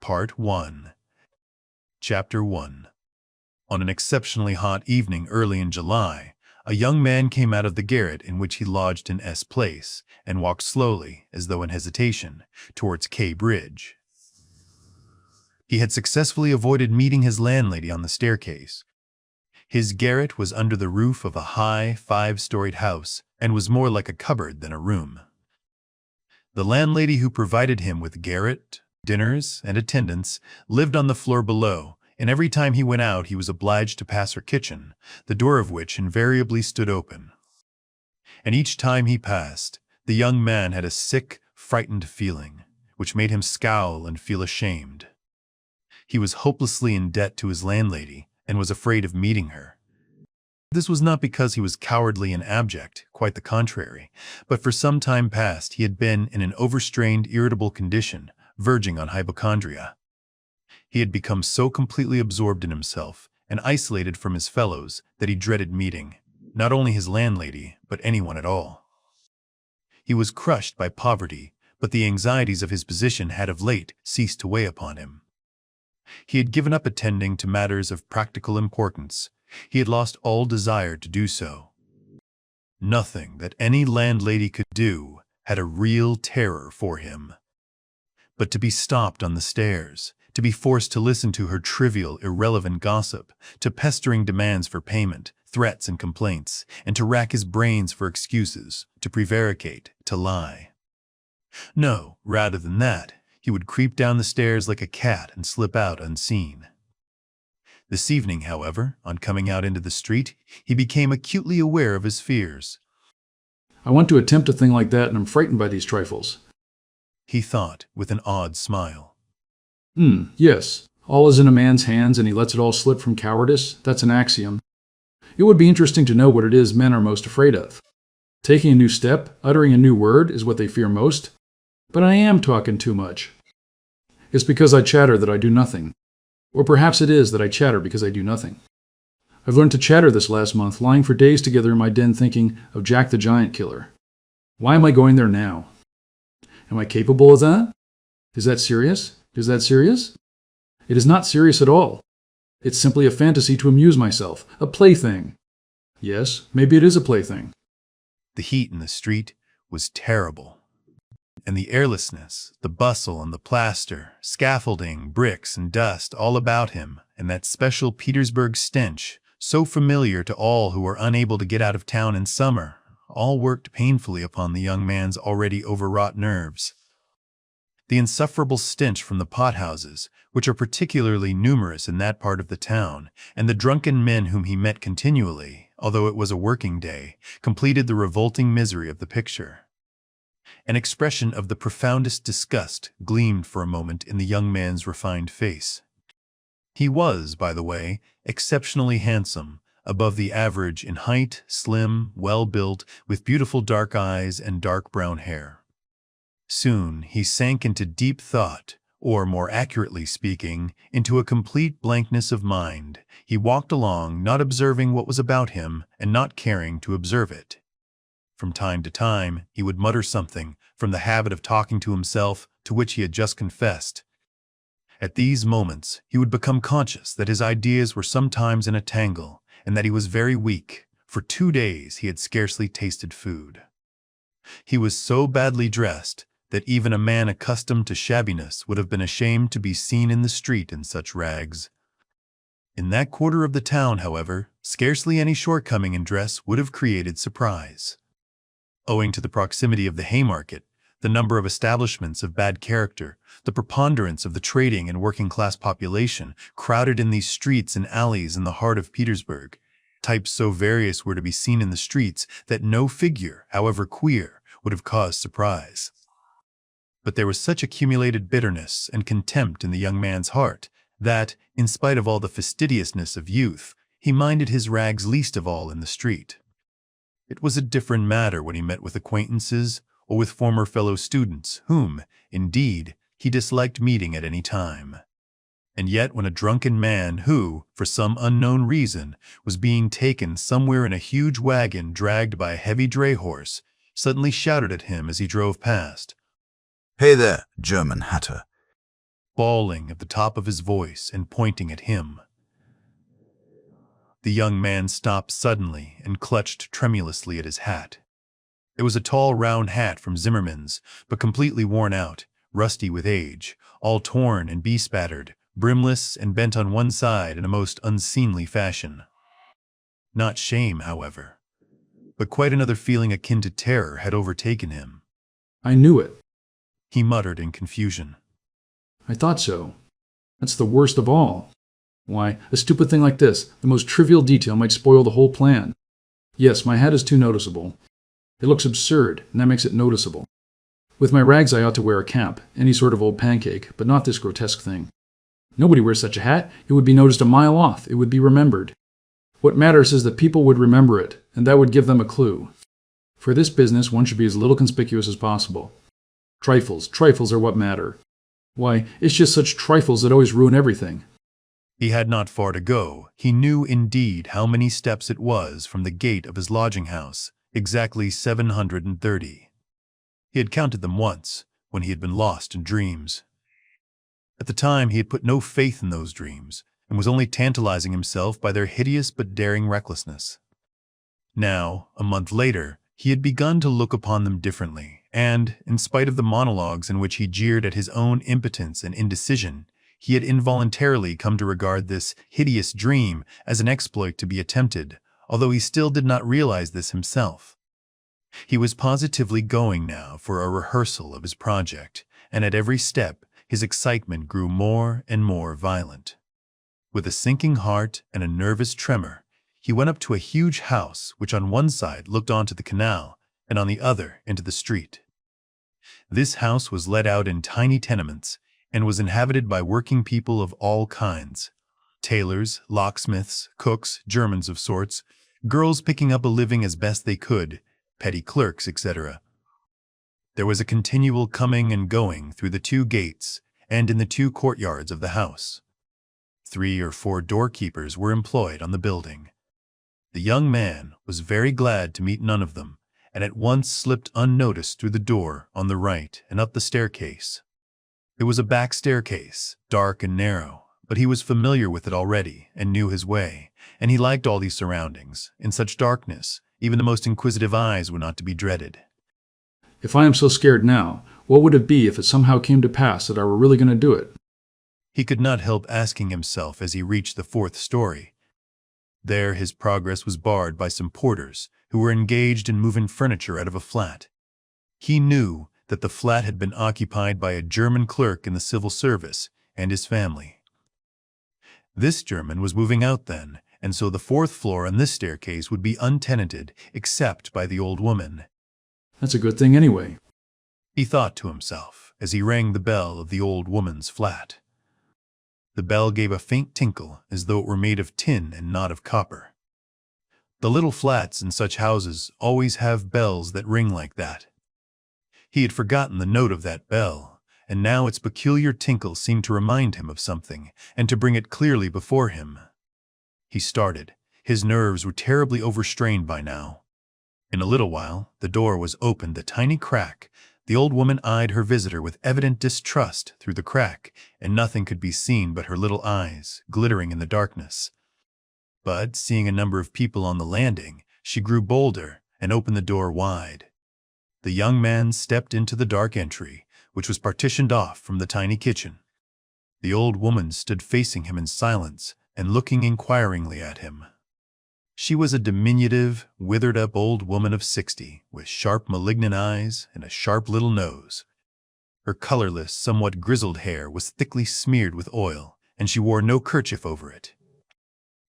Part 1. Chapter 1. On an exceptionally hot evening early in July, a young man came out of the garret in which he lodged in S Place and walked slowly, as though in hesitation, towards K Bridge. He had successfully avoided meeting his landlady on the staircase. His garret was under the roof of a high, 5-storied house and was more like a cupboard than a room. The landlady who provided him with garret, dinners, and attendance lived on the floor below, and every time he went out he was obliged to pass her kitchen, the door of which invariably stood open. And each time he passed, the young man had a sick, frightened feeling, which made him scowl and feel ashamed. He was hopelessly in debt to his landlady, and was afraid of meeting her. This was not because he was cowardly and abject, quite the contrary, but for some time past he had been in an overstrained, irritable condition, verging on hypochondria. He had become so completely absorbed in himself and isolated from his fellows that he dreaded meeting, not only his landlady, but anyone at all. He was crushed by poverty, but the anxieties of his position had of late ceased to weigh upon him. He had given up attending to matters of practical importance. He had lost all desire to do so. Nothing that any landlady could do had a real terror for him. But to be stopped on the stairs, to be forced to listen to her trivial, irrelevant gossip, to pestering demands for payment, threats and complaints, and to rack his brains for excuses, to prevaricate, to lie. No, rather than that, he would creep down the stairs like a cat and slip out unseen. This evening, however, on coming out into the street, he became acutely aware of his fears. I want to attempt a thing like that, and I'm frightened by these trifles, he thought with an odd smile. Yes. All is in a man's hands, and he lets it all slip from cowardice. That's an axiom. It would be interesting to know what it is men are most afraid of. Taking a new step, uttering a new word, is what they fear most. But I am talking too much. It's because I chatter that I do nothing. Or perhaps it is that I chatter because I do nothing. I've learned to chatter this last month, lying for days together in my den thinking of Jack the Giant Killer. Why am I going there now? Am I capable of that? Is that serious? Is that serious? It is not serious at all. It's simply a fantasy to amuse myself, a plaything. Yes, maybe it is a plaything. The heat in the street was terrible. And the airlessness, the bustle and the plaster, scaffolding, bricks and dust all about him, and that special Petersburg stench, so familiar to all who were unable to get out of town in summer, all worked painfully upon the young man's already overwrought nerves. The insufferable stench from the pothouses, which are particularly numerous in that part of the town, and the drunken men whom he met continually, although it was a working day, completed the revolting misery of the picture. An expression of the profoundest disgust gleamed for a moment in the young man's refined face. He was, by the way, exceptionally handsome, above the average in height, slim, well-built, with beautiful dark eyes and dark brown hair. Soon he sank into deep thought, or more accurately speaking, into a complete blankness of mind. He walked along, not observing what was about him, and not caring to observe it. From time to time, he would mutter something, from the habit of talking to himself, to which he had just confessed. At these moments, he would become conscious that his ideas were sometimes in a tangle, and that he was very weak. For 2 days he had scarcely tasted food. He was so badly dressed that even a man accustomed to shabbiness would have been ashamed to be seen in the street in such rags. In that quarter of the town, however, scarcely any shortcoming in dress would have created surprise. Owing to the proximity of the Haymarket, the number of establishments of bad character, the preponderance of the trading and working-class population crowded in these streets and alleys in the heart of Petersburg, types so various were to be seen in the streets that no figure, however queer, would have caused surprise. But there was such accumulated bitterness and contempt in the young man's heart that, in spite of all the fastidiousness of youth, he minded his rags least of all in the street. It was a different matter when he met with acquaintances or with former fellow-students, whom, indeed, he disliked meeting at any time. And yet when a drunken man who, for some unknown reason, was being taken somewhere in a huge wagon dragged by a heavy dray horse, suddenly shouted at him as he drove past, "Hey there, German hatter. bawling at the top of his voice and pointing at him. The young man stopped suddenly and clutched tremulously at his hat. It was a tall, round hat from Zimmerman's, but completely worn out, rusty with age, all torn and bespattered, brimless and bent on one side in a most unseemly fashion. Not shame, however, but quite another feeling akin to terror had overtaken him. I knew it. He muttered in confusion. I thought so. That's the worst of all. Why, a stupid thing like this, the most trivial detail, might spoil the whole plan. Yes, my hat is too noticeable. It looks absurd, and that makes it noticeable. With my rags I ought to wear a cap, any sort of old pancake, but not this grotesque thing. Nobody wears such a hat. It would be noticed a mile off. It would be remembered. What matters is that people would remember it, and that would give them a clue. For this business, one should be as little conspicuous as possible. Trifles are what matter. Why, it's just such trifles that always ruin everything. He had not far to go. He knew indeed how many steps it was from the gate of his lodging house, exactly 730. He had counted them once, when he had been lost in dreams. At the time he had put no faith in those dreams, and was only tantalizing himself by their hideous but daring recklessness. Now, a month later, he had begun to look upon them differently, and, in spite of the monologues in which he jeered at his own impotence and indecision, he had involuntarily come to regard this hideous dream as an exploit to be attempted, although he still did not realize this himself. He was positively going now for a rehearsal of his project, and at every step his excitement grew more and more violent. With a sinking heart and a nervous tremor, he went up to a huge house which on one side looked onto the canal and on the other into the street. This house was let out in tiny tenements and was inhabited by working people of all kinds: tailors, locksmiths, cooks, Germans of sorts, girls picking up a living as best they could, petty clerks, etc. There was a continual coming and going through the two gates and in the two courtyards of the house. 3 or 4 doorkeepers were employed on the building. The young man was very glad to meet none of them, and at once slipped unnoticed through the door on the right and up the staircase. It was a back staircase, dark and narrow, but he was familiar with it already and knew his way, and he liked all these surroundings. In such darkness, even the most inquisitive eyes were not to be dreaded. If I am so scared now, what would it be if it somehow came to pass that I were really going to do it? He could not help asking himself as he reached the 4th story. There his progress was barred by some porters who were engaged in moving furniture out of a flat. He knew that the flat had been occupied by a German clerk in the civil service and his family. This German was moving out then, and so the 4th floor on this staircase would be untenanted except by the old woman. That's a good thing anyway, he thought to himself as he rang the bell of the old woman's flat. The bell gave a faint tinkle as though it were made of tin and not of copper. The little flats in such houses always have bells that ring like that. He had forgotten the note of that bell, and now its peculiar tinkle seemed to remind him of something and to bring it clearly before him. He started. His nerves were terribly overstrained by now. In a little while, the door was opened a tiny crack. The old woman eyed her visitor with evident distrust through the crack, and nothing could be seen but her little eyes, glittering in the darkness. But, seeing a number of people on the landing, she grew bolder and opened the door wide. The young man stepped into the dark entry, which was partitioned off from the tiny kitchen. The old woman stood facing him in silence and looking inquiringly at him. She was a diminutive, withered-up old woman of 60, with sharp, malignant eyes and a sharp little nose. Her colorless, somewhat grizzled hair was thickly smeared with oil, and she wore no kerchief over it.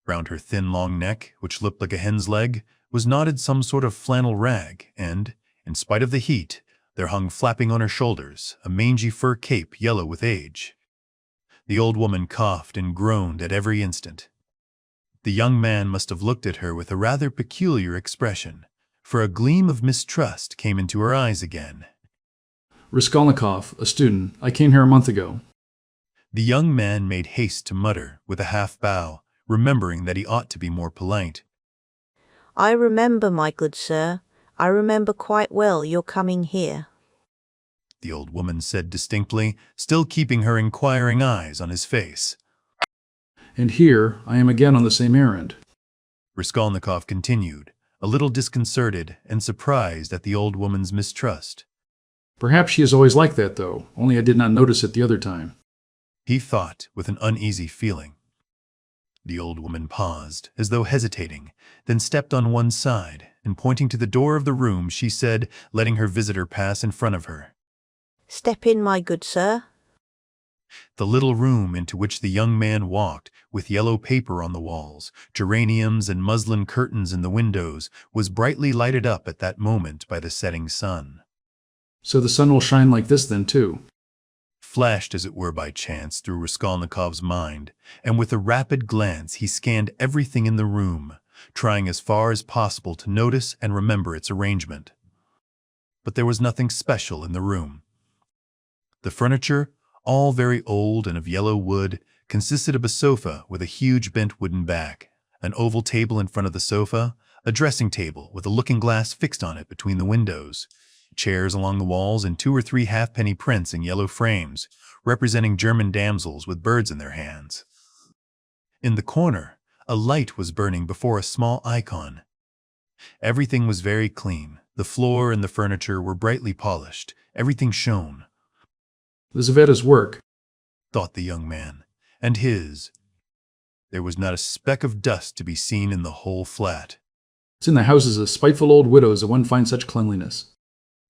Round her thin, long neck, which looked like a hen's leg, was knotted some sort of flannel rag, and, in spite of the heat, there hung flapping on her shoulders a mangy fur cape yellow with age. The old woman coughed and groaned at every instant. The young man must have looked at her with a rather peculiar expression, for a gleam of mistrust came into her eyes again. Raskolnikov, a student. I came here a month ago. The young man made haste to mutter, with a half-bow, remembering that he ought to be more polite. I remember, my good sir. I remember quite well your coming here. the old woman said distinctly, still keeping her inquiring eyes on his face. And here I am again on the same errand. Raskolnikov continued, a little disconcerted and surprised at the old woman's mistrust. Perhaps she is always like that, though, only I did not notice it the other time. He thought with an uneasy feeling. The old woman paused, as though hesitating, then stepped on one side, and pointing to the door of the room, she said, letting her visitor pass in front of her. "Step in, my good sir." The little room into which the young man walked, with yellow paper on the walls, geraniums and muslin curtains in the windows, was brightly lighted up at that moment by the setting sun. So the sun will shine like this then, too. Flashed as it were by chance through Raskolnikov's mind, and with a rapid glance he scanned everything in the room, trying as far as possible to notice and remember its arrangement. But there was nothing special in the room. The furniture, all very old and of yellow wood, consisted of a sofa with a huge bent wooden back, an oval table in front of the sofa, a dressing table with a looking-glass fixed on it between the windows, chairs along the walls, and 2 or 3 halfpenny prints in yellow frames, representing German damsels with birds in their hands. In the corner, a light was burning before a small icon. Everything was very clean. The floor and the furniture were brightly polished. Everything shone. Lizavetta's work, thought the young man, and his. There was not a speck of dust to be seen in the whole flat. It's in the houses of spiteful old widows that one finds such cleanliness.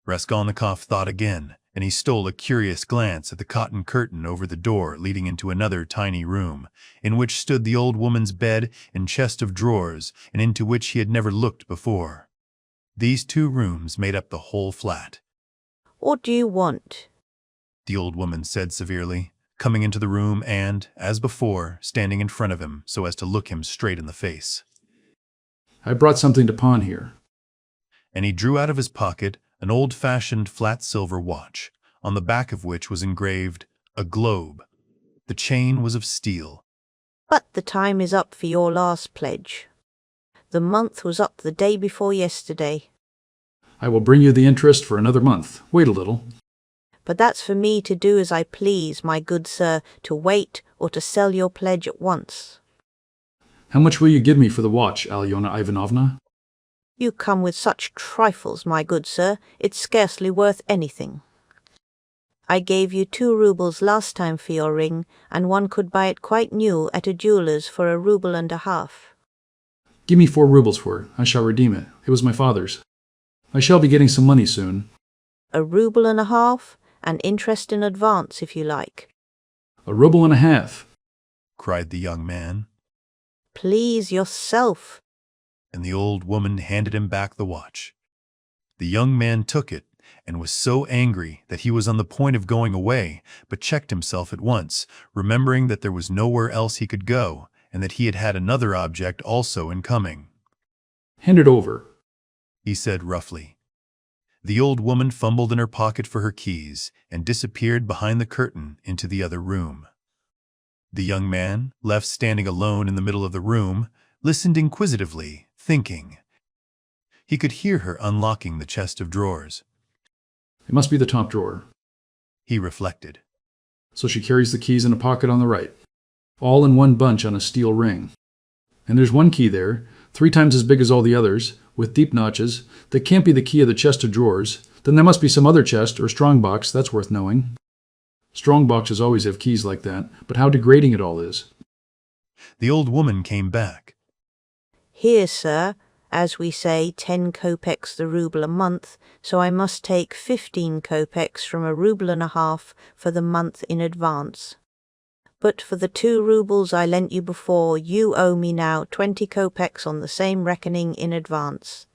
Raskolnikov thought again, and he stole a curious glance at the cotton curtain over the door leading into another tiny room, in which stood the old woman's bed and chest of drawers, and into which he had never looked before. These 2 rooms made up the whole flat. "What do you want?" the old woman said severely, coming into the room and, as before, standing in front of him so as to look him straight in the face. I brought something to pawn here. And he drew out of his pocket an old-fashioned flat silver watch, on the back of which was engraved a globe. The chain was of steel. "But the time is up for your last pledge. The month was up the day before yesterday." I will bring you the interest for another month. Wait a little. "But that's for me to do as I please, my good sir, to wait or to sell your pledge at once." How much will you give me for the watch, Alyona Ivanovna? "You come with such trifles, my good sir, it's scarcely worth anything. I gave you 2 roubles last time for your ring, and one could buy it quite new at a jeweller's for 1.5 rubles. Give me 4 rubles for it. I shall redeem it. It was my father's. I shall be getting some money soon. 1.5 rubles, and interest in advance, if you like." 1.5 rubles, cried the young man. "Please yourself." And the old woman handed him back the watch. The young man took it, and was so angry that he was on the point of going away, but checked himself at once, remembering that there was nowhere else he could go, and that he had had another object also in coming. Hand it over, he said roughly. The old woman fumbled in her pocket for her keys, and disappeared behind the curtain into the other room. The young man, left standing alone in the middle of the room, listened inquisitively, thinking. He could hear her unlocking the chest of drawers. It must be the top drawer. He reflected. So she carries the keys in a pocket on the right, all in one bunch on a steel ring. And there's one key there, 3 times as big as all the others, with deep notches, that can't be the key of the chest of drawers. Then there must be some other chest or strong box that's worth knowing. Strong boxes always have keys like that, but how degrading it all is. The old woman came back. "Here, sir, as we say, 10 kopecks the rouble a month, so I must take 15 kopecks from 1.5 rubles for the month in advance. But for the 2 rubles I lent you before, you owe me now 20 kopecks on the same reckoning in advance.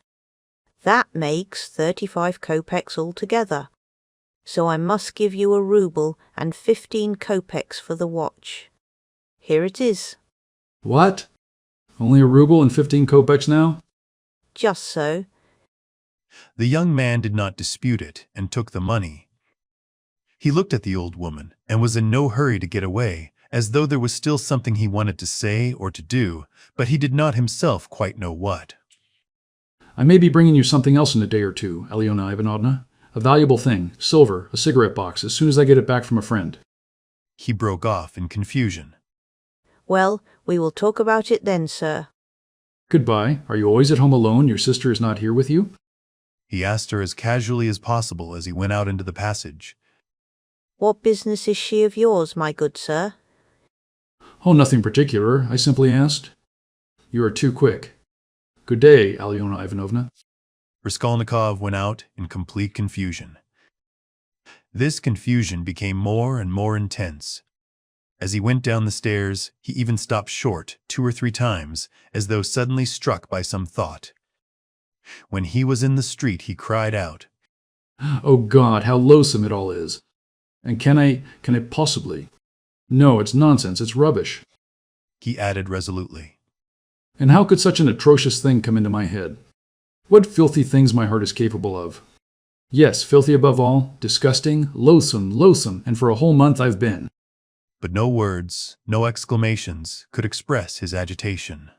That makes 35 kopecks altogether. So I must give you 1 ruble and 15 kopecks for the watch. Here it is." What? Only 1 ruble and 15 kopecks now? "Just so." The young man did not dispute it, and took the money. He looked at the old woman, and was in no hurry to get away, as though there was still something he wanted to say or to do, but he did not himself quite know what. I may be bringing you something else in a day or 2, Alyona Ivanovna. A valuable thing, silver, a cigarette box, as soon as I get it back from a friend. He broke off in confusion. Well, we will talk about it then, sir. Goodbye. Are you always at home alone? Your sister is not here with you? He asked her as casually as possible as he went out into the passage. What business is she of yours, my good sir? Oh, nothing particular. I simply asked. You are too quick. Good day, Alyona Ivanovna. Raskolnikov went out in complete confusion. This confusion became more and more intense. As he went down the stairs, he even stopped short 2 or 3 times, as though suddenly struck by some thought. When he was in the street, he cried out, Oh God, how loathsome it all is. And can I possibly? No, it's nonsense, it's rubbish. He added resolutely. And how could such an atrocious thing come into my head? What filthy things my heart is capable of. Yes, filthy above all, disgusting, loathsome, and for a whole month I've been. But no words, no exclamations could express his agitation.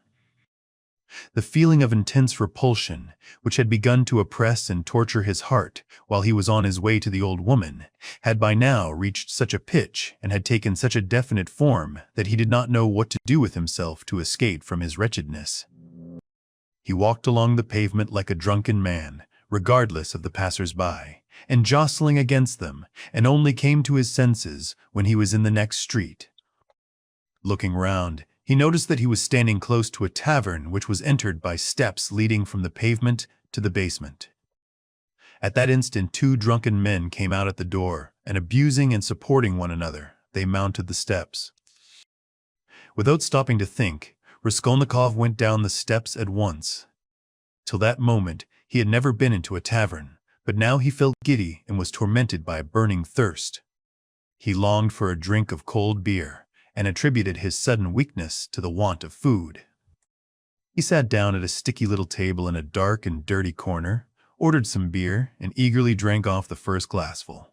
The feeling of intense repulsion, which had begun to oppress and torture his heart while he was on his way to the old woman, had by now reached such a pitch and had taken such a definite form that he did not know what to do with himself to escape from his wretchedness. He walked along the pavement like a drunken man, regardless of the passers-by, and jostling against them, and only came to his senses when he was in the next street. Looking round, he noticed that he was standing close to a tavern which was entered by steps leading from the pavement to the basement. At that instant 2 drunken men came out at the door, and abusing and supporting one another, they mounted the steps. Without stopping to think, Raskolnikov went down the steps at once. Till that moment, he had never been into a tavern, but now he felt giddy and was tormented by a burning thirst. He longed for a drink of cold beer, and attributed his sudden weakness to the want of food. He sat down at a sticky little table in a dark and dirty corner, ordered some beer, and eagerly drank off the first glassful.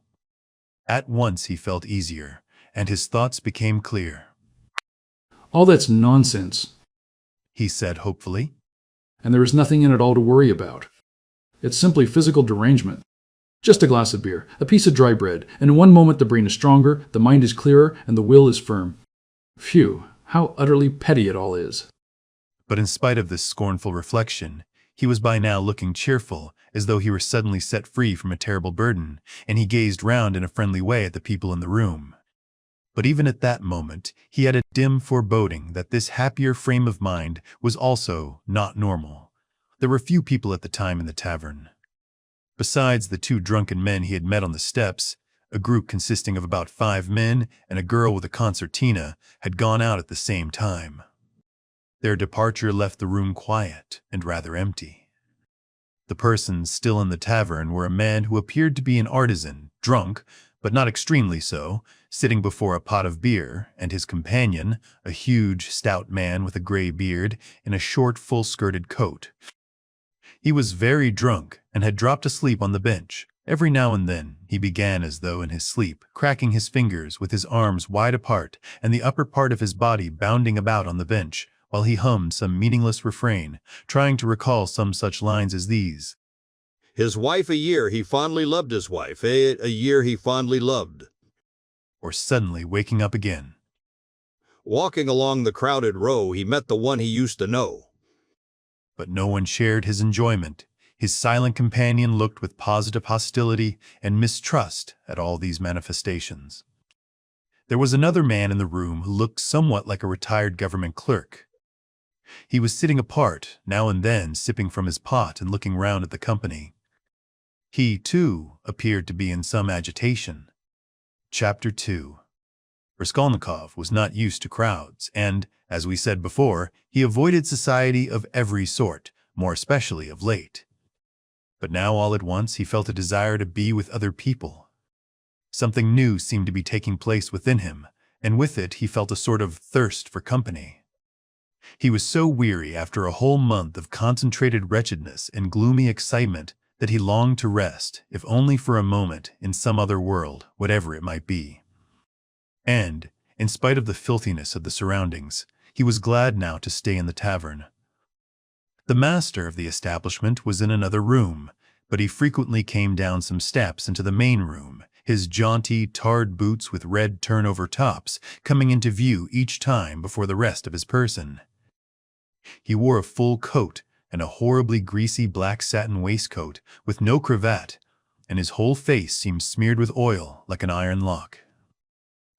At once he felt easier, and his thoughts became clear. All that's nonsense, He said hopefully. and there is nothing in it all to worry about. It's simply physical derangement. Just a glass of beer, a piece of dry bread, and in one moment the brain is stronger, the mind is clearer, and the will is firm. Phew, how utterly petty it all is. But in spite of this scornful reflection, he was by now looking cheerful, as though he were suddenly set free from a terrible burden, and he gazed round in a friendly way at the people in the room. But even at that moment, he had a dim foreboding that this happier frame of mind was also not normal. There were few people at the time in the tavern. Besides the 2 drunken men he had met on the steps, a group consisting of about 5 men and a girl with a concertina had gone out at the same time. Their departure left the room quiet and rather empty. The persons still in the tavern were a man who appeared to be an artisan, drunk, but not extremely so, sitting before a pot of beer, and his companion, a huge, stout man with a gray beard, in a short, full-skirted coat. He was very drunk and had dropped asleep on the bench. Every now and then he began as though in his sleep, cracking his fingers with his arms wide apart and the upper part of his body bounding about on the bench, while he hummed some meaningless refrain, trying to recall some such lines as these. His wife a year he fondly loved his wife, a year he fondly loved. Or suddenly waking up again. Walking along the crowded row he met the one he used to know. But no one shared his enjoyment. His silent companion looked with positive hostility and mistrust at all these manifestations. There was another man in the room who looked somewhat like a retired government clerk. He was sitting apart, now and then sipping from his pot and looking round at the company. He, too, appeared to be in some agitation. Chapter 2. Raskolnikov was not used to crowds, and, as we said before, he avoided society of every sort, more especially of late. But now all at once he felt a desire to be with other people. Something new seemed to be taking place within him, and with it he felt a sort of thirst for company. He was so weary after a whole month of concentrated wretchedness and gloomy excitement that he longed to rest, if only for a moment, in some other world, whatever it might be. And, in spite of the filthiness of the surroundings, he was glad now to stay in the tavern. The master of the establishment was in another room, but he frequently came down some steps into the main room, his jaunty, tarred boots with red turnover tops coming into view each time before the rest of his person. He wore a full coat and a horribly greasy black satin waistcoat with no cravat, and his whole face seemed smeared with oil like an iron lock.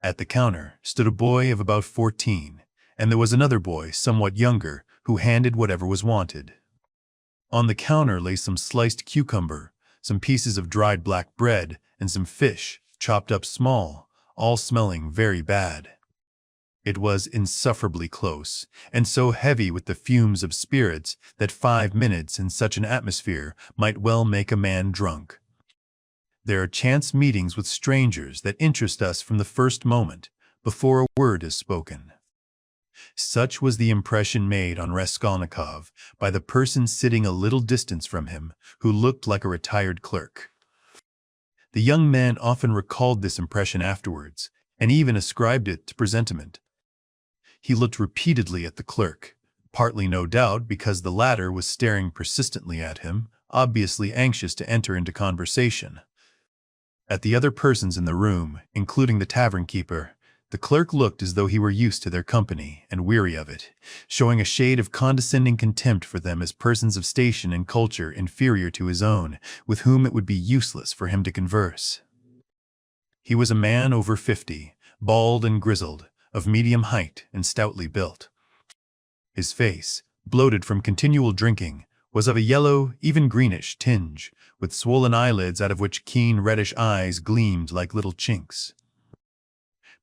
At the counter stood a boy of about 14, and there was another boy, somewhat younger, who handed whatever was wanted. On the counter lay some sliced cucumber, some pieces of dried black bread, and some fish, chopped up small, all smelling very bad. It was insufferably close, and so heavy with the fumes of spirits that 5 minutes in such an atmosphere might well make a man drunk. There are chance meetings with strangers that interest us from the first moment, before a word is spoken. Such was the impression made on Raskolnikov by the person sitting a little distance from him, who looked like a retired clerk. The young man often recalled this impression afterwards, and even ascribed it to presentiment. He looked repeatedly at the clerk, partly no doubt because the latter was staring persistently at him, obviously anxious to enter into conversation. At the other persons in the room, including the tavern-keeper, the clerk looked as though he were used to their company and weary of it, showing a shade of condescending contempt for them as persons of station and culture inferior to his own, with whom it would be useless for him to converse. He was a man over 50, bald and grizzled, of medium height and stoutly built. His face, bloated from continual drinking, was of a yellow, even greenish tinge, with swollen eyelids out of which keen reddish eyes gleamed like little chinks.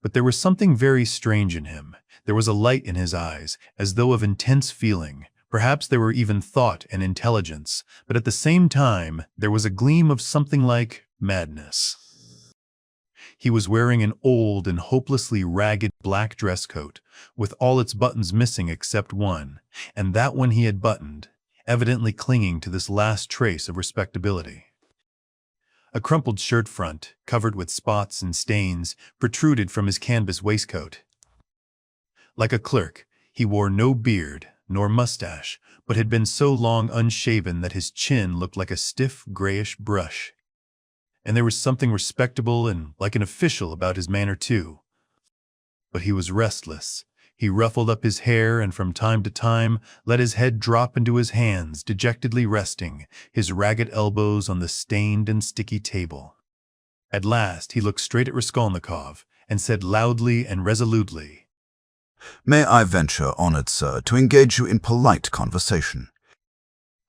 But there was something very strange in him. There was a light in his eyes, as though of intense feeling. Perhaps there were even thought and intelligence, but at the same time there was a gleam of something like madness. He was wearing an old and hopelessly ragged black dress coat, with all its buttons missing except one, and that one he had buttoned, evidently clinging to this last trace of respectability. A crumpled shirt front, covered with spots and stains, protruded from his canvas waistcoat. Like a clerk, he wore no beard nor mustache, but had been so long unshaven that his chin looked like a stiff grayish brush. And there was something respectable and like an official about his manner too. But he was restless. He ruffled up his hair and from time to time let his head drop into his hands, dejectedly resting, his ragged elbows on the stained and sticky table. At last he looked straight at Raskolnikov and said loudly and resolutely, "May I venture, honored sir, to engage you in polite conversation?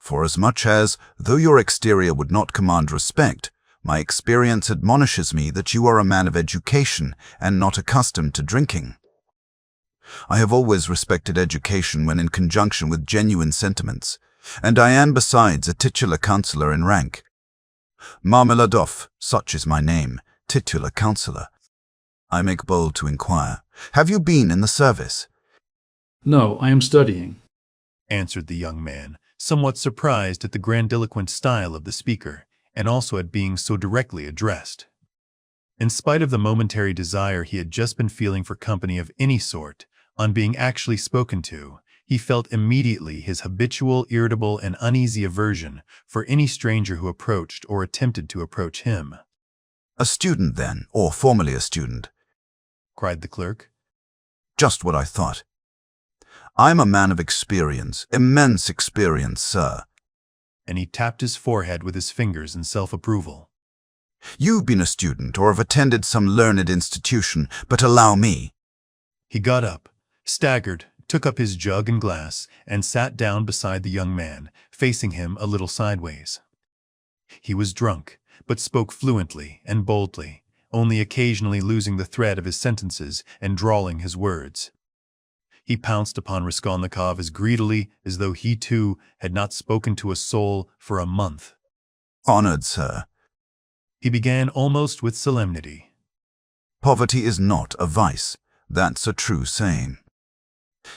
Forasmuch as, though your exterior would not command respect, my experience admonishes me that you are a man of education and not accustomed to drinking. I have always respected education when in conjunction with genuine sentiments, and I am besides a titular councillor in rank. Marmeladov, such is my name, titular councillor. I make bold to inquire, have you been in the service?" No, I am studying, answered the young man, somewhat surprised at the grandiloquent style of the speaker, and also at being so directly addressed. In spite of the momentary desire he had just been feeling for company of any sort, on being actually spoken to, he felt immediately his habitual, irritable, and uneasy aversion for any stranger who approached or attempted to approach him. "A student, then, or formerly a student?" cried the clerk. "Just what I thought. I am a man of experience, immense experience, sir." And he tapped his forehead with his fingers in self-approval. "You've been a student or have attended some learned institution, but allow me." He got up, staggered, took up his jug and glass, and sat down beside the young man, facing him a little sideways. He was drunk, but spoke fluently and boldly, only occasionally losing the thread of his sentences and drawling his words. He pounced upon Raskolnikov as greedily as though he too had not spoken to a soul for a month. "Honored sir," he began almost with solemnity, "poverty is not a vice. That's a true saying.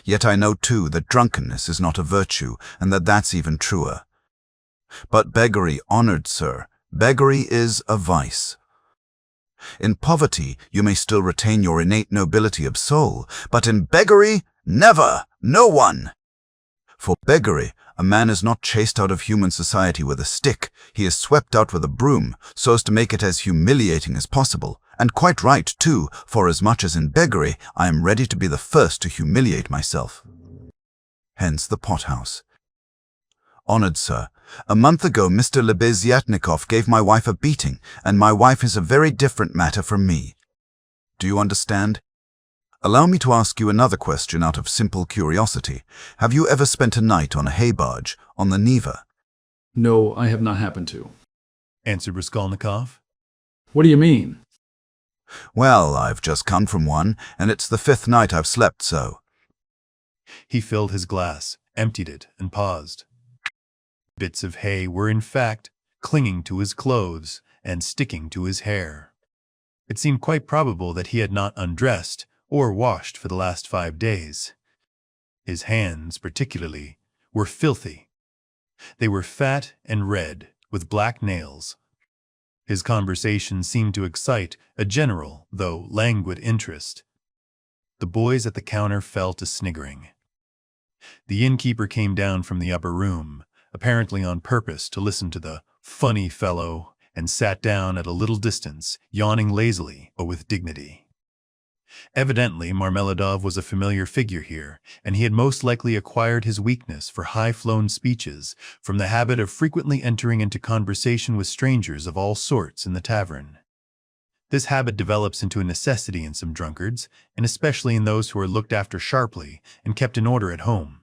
Yet I know too that drunkenness is not a virtue, and that that's even truer. But beggary, honored sir, beggary is a vice. In poverty you may still retain your innate nobility of soul, but in beggary, never, no one. For beggary, A man is not chased out of human society with a stick. He is swept out with a broom, so as to make it as humiliating as possible. And quite right, too, for as much as in beggary, I am ready to be the first to humiliate myself. Hence the pothouse. Honored Sir, a month ago Mr. Lebeziatnikov gave my wife a beating, and my wife is a very different matter from me. Do you understand? Allow me to ask you another question out of simple curiosity. Have you ever spent a night on a hay barge, on the Neva? No, I have not happened to. answered Raskolnikov. What do you mean? Well, I've just come from one, and it's the 5th night I've slept so. He filled his glass, emptied it, and paused. Bits of hay were, in fact, clinging to his clothes and sticking to his hair. It seemed quite probable that he had not undressed or washed for the last 5 days. His hands, particularly, were filthy. They were fat and red, with black nails. His conversation seemed to excite a general, though languid, interest. The boys at the counter fell to sniggering. The innkeeper came down from the upper room, apparently on purpose to listen to the funny fellow, and sat down at a little distance, yawning lazily but with dignity. Evidently, Marmeladov was a familiar figure here, and he had most likely acquired his weakness for high-flown speeches from the habit of frequently entering into conversation with strangers of all sorts in the tavern. This habit develops into a necessity in some drunkards, and especially in those who are looked after sharply and kept in order at home.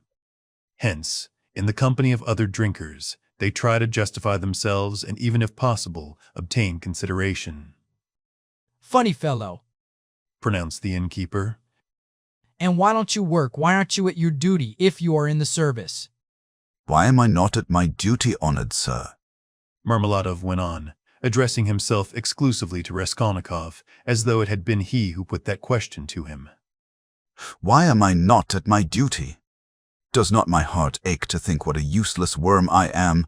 Hence, in the company of other drinkers, they try to justify themselves and even, if possible, obtain consideration. Funny fellow, pronounced the innkeeper. And why don't you work? Why aren't you at your duty if you are in the service? Why am I not at my duty, honored sir? Marmeladov went on, addressing himself exclusively to Raskolnikov, as though it had been he who put that question to him. Why am I not at my duty? Does not my heart ache to think what a useless worm I am?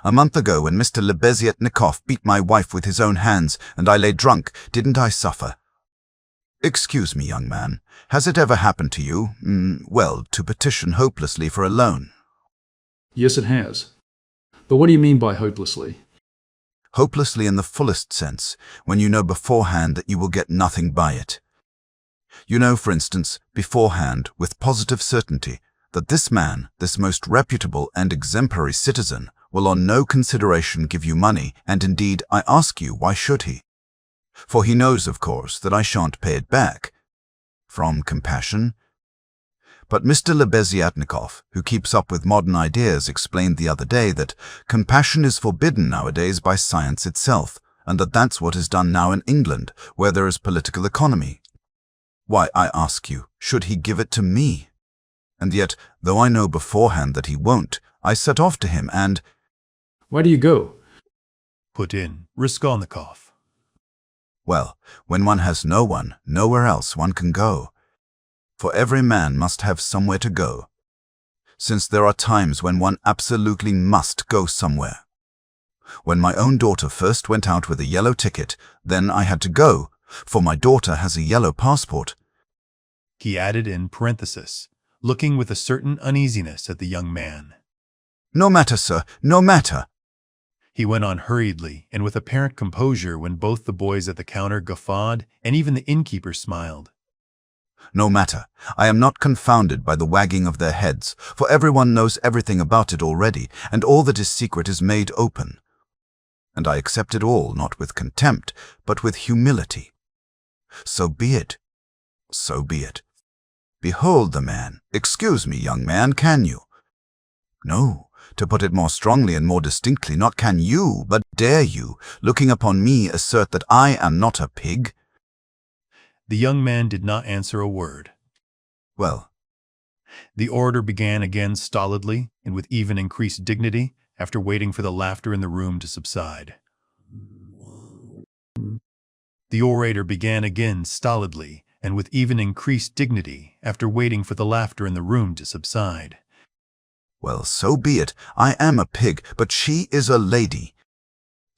A month ago, when Mr. Lebeziatnikov beat my wife with his own hands, and I lay drunk, didn't I suffer? Excuse me, young man, has it ever happened to you, to petition hopelessly for a loan? Yes, it has. But what do you mean by hopelessly? Hopelessly in the fullest sense, when you know beforehand that you will get nothing by it. You know, for instance, beforehand, with positive certainty, that this man, this most reputable and exemplary citizen, will on no consideration give you money, and indeed, I ask you, why should he? For he knows, of course, that I shan't pay it back. From compassion? But Mr. Lebeziatnikov, who keeps up with modern ideas, explained the other day that compassion is forbidden nowadays by science itself, and that that's what is done now in England, where there is political economy. Why, I ask you, should he give it to me? And yet, though I know beforehand that he won't, I set off to him and— Why do you go? Put in Raskolnikov. Well, when one has no one, nowhere else one can go. For every man must have somewhere to go, since there are times when one absolutely must go somewhere. When my own daughter first went out with a yellow ticket, then I had to go, for my daughter has a yellow passport. He added in parenthesis, looking with a certain uneasiness at the young man. No matter, sir, no matter. He went on hurriedly and with apparent composure when both the boys at the counter guffawed and even the innkeeper smiled. No matter. I am not confounded by the wagging of their heads, for everyone knows everything about it already, and all that is secret is made open. And I accept it all, not with contempt, but with humility. So be it. So be it. Behold the man. Excuse me, young man, can you? No, to put it more strongly and more distinctly, not can you, but dare you, looking upon me, assert that I am not a pig? The young man did not answer a word. Well, the orator began again stolidly and with even increased dignity after waiting for the laughter in the room to subside. The orator began again stolidly and with even increased dignity after waiting for the laughter in the room to subside. Well, so be it. I am a pig, but she is a lady.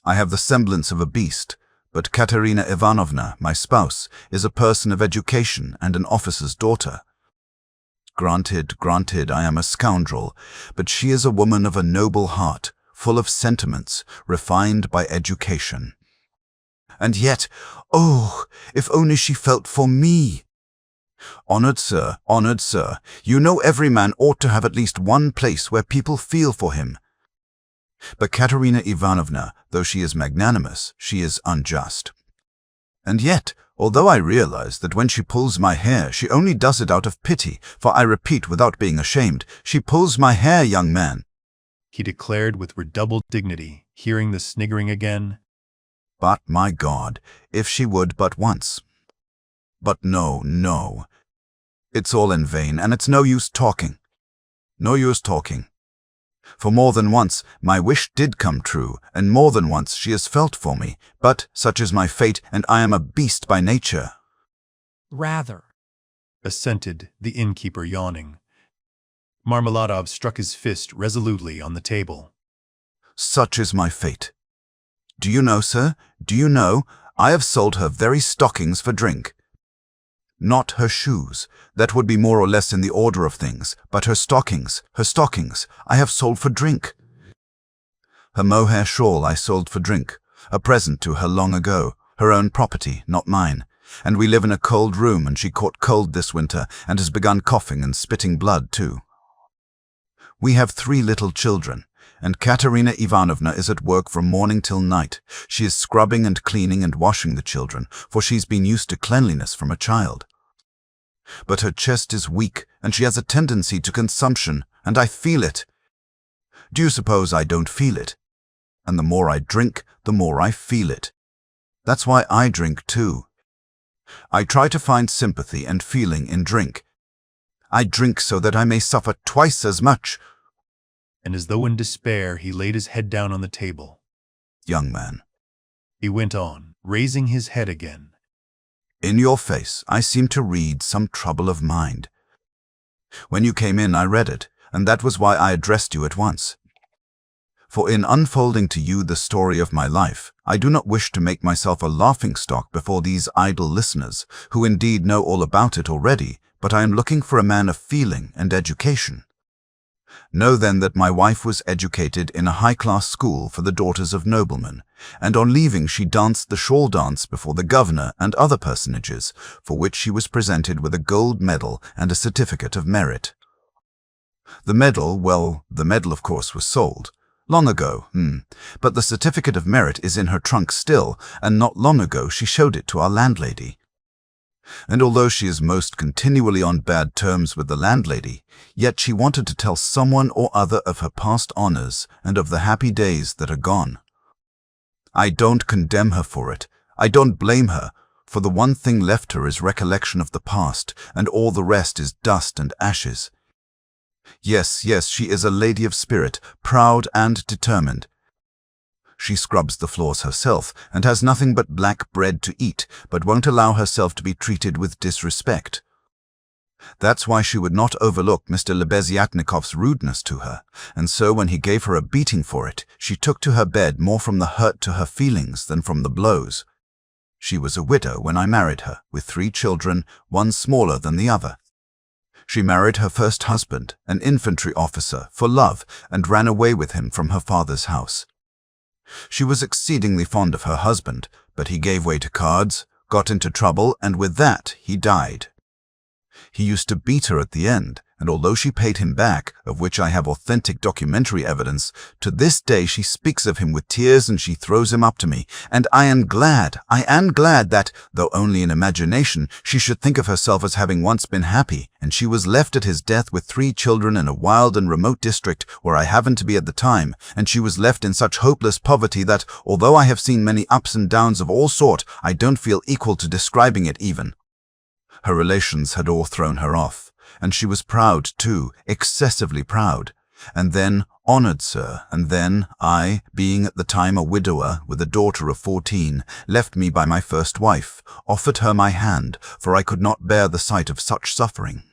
I have the semblance of a beast, but Katerina Ivanovna, my spouse, is a person of education and an officer's daughter. Granted, I am a scoundrel, but she is a woman of a noble heart, full of sentiments, refined by education. And yet, oh, if only she felt for me! Honored sir, you know every man ought to have at least one place where people feel for him. But Katerina Ivanovna, though she is magnanimous, she is unjust. And yet, although I realize that when she pulls my hair, she only does it out of pity, for I repeat without being ashamed, she pulls my hair, young man, he declared with redoubled dignity, hearing the sniggering again. But, my God, if she would but once. But no. It's all in vain, and it's no use talking. No use talking. For more than once, my wish did come true, and more than once she has felt for me. But such is my fate, and I am a beast by nature. Rather, Assented the innkeeper, yawning. Marmeladov struck his fist resolutely on the table. Such is my fate. Do you know, sir, I have sold her very stockings for drink. Not her shoes, that would be more or less in the order of things, but her stockings, I have sold for drink. Her mohair shawl I sold for drink, a present to her long ago, her own property, not mine. And we live in a cold room, and she caught cold this winter, and has begun coughing and spitting blood too. We have 3 little children, and Katerina Ivanovna is at work from morning till night. She is scrubbing and cleaning and washing the children, for she's been used to cleanliness from a child. But her chest is weak, and she has a tendency to consumption, and I feel it. Do you suppose I don't feel it? And the more I drink, the more I feel it. That's why I drink too. I try to find sympathy and feeling in drink. I drink so that I may suffer twice as much. And as though in despair, he laid his head down on the table. Young man, He went on, raising his head again. In your face I seem to read some trouble of mind. When you came in I read it, and that was why I addressed you at once. For in unfolding to you the story of my life, I do not wish to make myself a laughingstock before these idle listeners, who indeed know all about it already, but I am looking for a man of feeling and education. Know then that my wife was educated in a high-class school for the daughters of noblemen, and on leaving she danced the shawl dance before the governor and other personages, for which she was presented with a gold medal and a certificate of merit. The medal of course was sold. Long ago, but the certificate of merit is in her trunk still, and not long ago she showed it to our landlady. And although she is most continually on bad terms with the landlady, yet she wanted to tell someone or other of her past honors and of the happy days that are gone. I don't condemn her for it. I don't blame her, for the one thing left her is recollection of the past, and all the rest is dust and ashes. Yes, she is a lady of spirit, proud and determined. She scrubs the floors herself and has nothing but black bread to eat, but won't allow herself to be treated with disrespect. That's why she would not overlook Mr. Lebeziatnikov's rudeness to her, and so when he gave her a beating for it, she took to her bed more from the hurt to her feelings than from the blows. She was a widow when I married her, with 3 children, one smaller than the other. She married her first husband, an infantry officer, for love, and ran away with him from her father's house. She was exceedingly fond of her husband, but he gave way to cards, got into trouble, and with that he died. He used to beat her at the end, and although she paid him back, of which I have authentic documentary evidence, to this day she speaks of him with tears and she throws him up to me, and I am glad that, though only in imagination, she should think of herself as having once been happy, and she was left at his death with 3 children in a wild and remote district where I happened to be at the time, and she was left in such hopeless poverty that, although I have seen many ups and downs of all sort, I don't feel equal to describing it even. Her relations had all thrown her off, and she was proud too, excessively proud. And then, honored sir, and then I, being at the time a widower with a daughter of 14, left me by my first wife, offered her my hand, for I could not bear the sight of such suffering.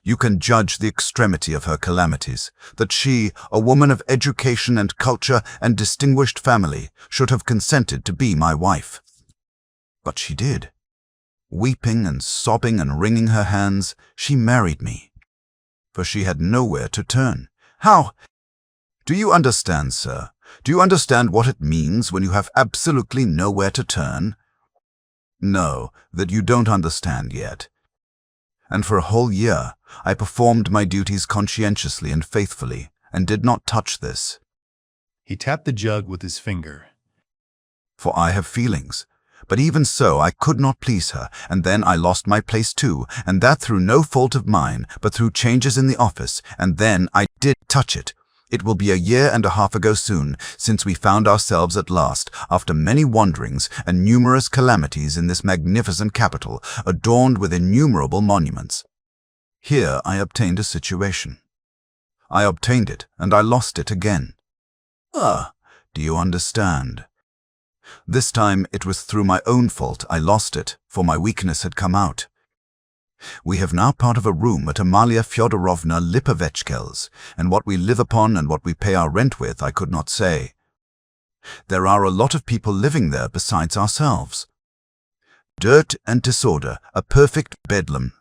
You can judge the extremity of her calamities, that she, a woman of education and culture and distinguished family, should have consented to be my wife. But she did. Weeping and sobbing and wringing her hands, she married me. for she had nowhere to turn. How? Do you understand, sir? Do you understand what it means when you have absolutely nowhere to turn? No, that you don't understand yet. And for a whole year, I performed my duties conscientiously and faithfully, and did not touch this. He tapped the jug with his finger. For I have feelings. But even so, I could not please her, and then I lost my place too, and that through no fault of mine, but through changes in the office, and then I did touch it. It will be a year and a half ago soon, since we found ourselves at last, after many wanderings and numerous calamities in this magnificent capital, adorned with innumerable monuments. Here I obtained a situation. I obtained it, and I lost it again. Ah, do you understand? This time it was through my own fault I lost it, for my weakness had come out. We have now part of a room at Amalia Fyodorovna Lipovechkel's, and what we live upon and what we pay our rent with I could not say. There are a lot of people living there besides ourselves. Dirt and disorder, a perfect bedlam,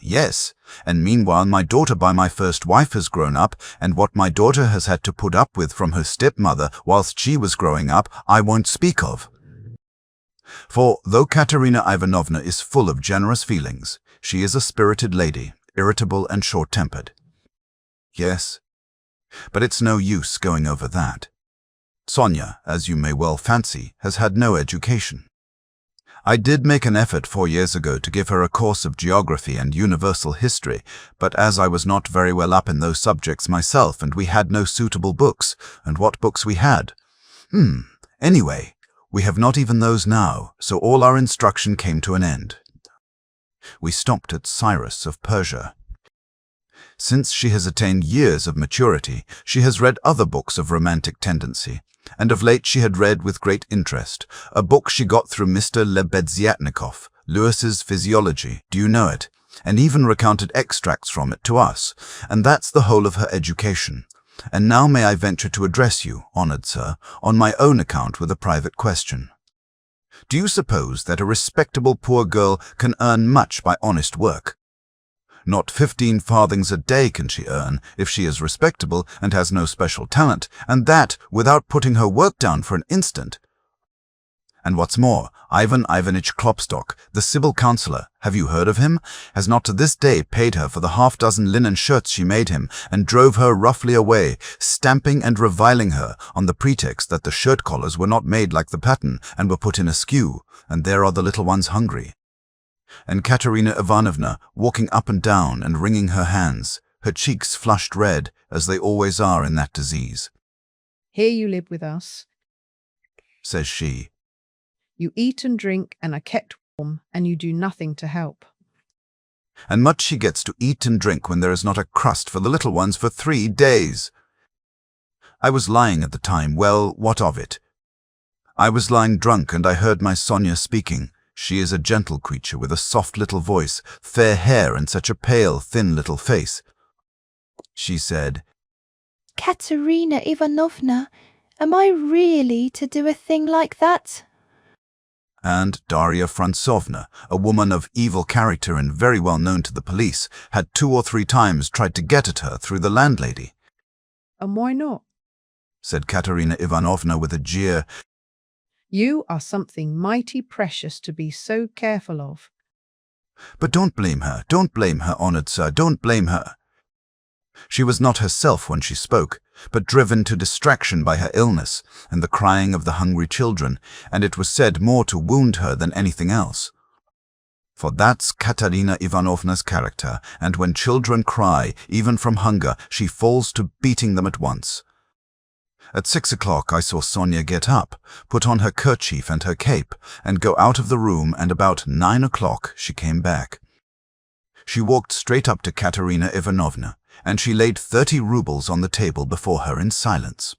yes, and meanwhile my daughter by my first wife has grown up, and what my daughter has had to put up with from her stepmother whilst she was growing up I won't speak of. For though Katerina Ivanovna is full of generous feelings, she is a spirited lady, irritable and short-tempered. Yes, but it's no use going over that. Sonia, as you may well fancy, has had no education. I did make an effort 4 years ago to give her a course of geography and universal history, but as I was not very well up in those subjects myself and we had no suitable books, and what books we had. Anyway, we have not even those now, so all our instruction came to an end. We stopped at Cyrus of Persia. Since she has attained years of maturity, she has read other books of romantic tendency, and of late she had read with great interest a book she got through Mr. Lebeziatnikov, Lewis's Physiology, do you know it, and even recounted extracts from it to us, and that's the whole of her education. And now may I venture to address you, honoured sir, on my own account with a private question. Do you suppose that a respectable poor girl can earn much by honest work? Not 15 farthings a day can she earn if she is respectable and has no special talent, and that without putting her work down for an instant. And what's more, Ivan Ivanitch Klopstock, the civil councillor, have you heard of him, has not to this day paid her for the half-dozen linen shirts she made him, and drove her roughly away, stamping and reviling her on the pretext that the shirt collars were not made like the pattern and were put in askew, and there are the little ones hungry. And Katerina Ivanovna walking up and down and wringing her hands, her cheeks flushed red, as they always are in that disease. Here you live with us, says she. You eat and drink and are kept warm, and you do nothing to help. And much she gets to eat and drink when there is not a crust for the little ones for 3 days. I was lying at the time, well, what of it? I was lying drunk and I heard my Sonia speaking. She is a gentle creature with a soft little voice, fair hair and such a pale, thin little face. She said, Katerina Ivanovna, am I really to do a thing like that? And Darya Frantsovna, a woman of evil character and very well known to the police, had 2 or 3 times tried to get at her through the landlady. And why not? Said Katerina Ivanovna with a jeer. You are something mighty precious to be so careful of. But don't blame her, honoured sir, don't blame her. She was not herself when she spoke, but driven to distraction by her illness and the crying of the hungry children, and it was said more to wound her than anything else. For that's Katerina Ivanovna's character, and when children cry, even from hunger, she falls to beating them at once. At 6 o'clock I saw Sonia get up, put on her kerchief and her cape, and go out of the room, and about 9 o'clock she came back. She walked straight up to Katerina Ivanovna, and she laid 30 roubles on the table before her in silence.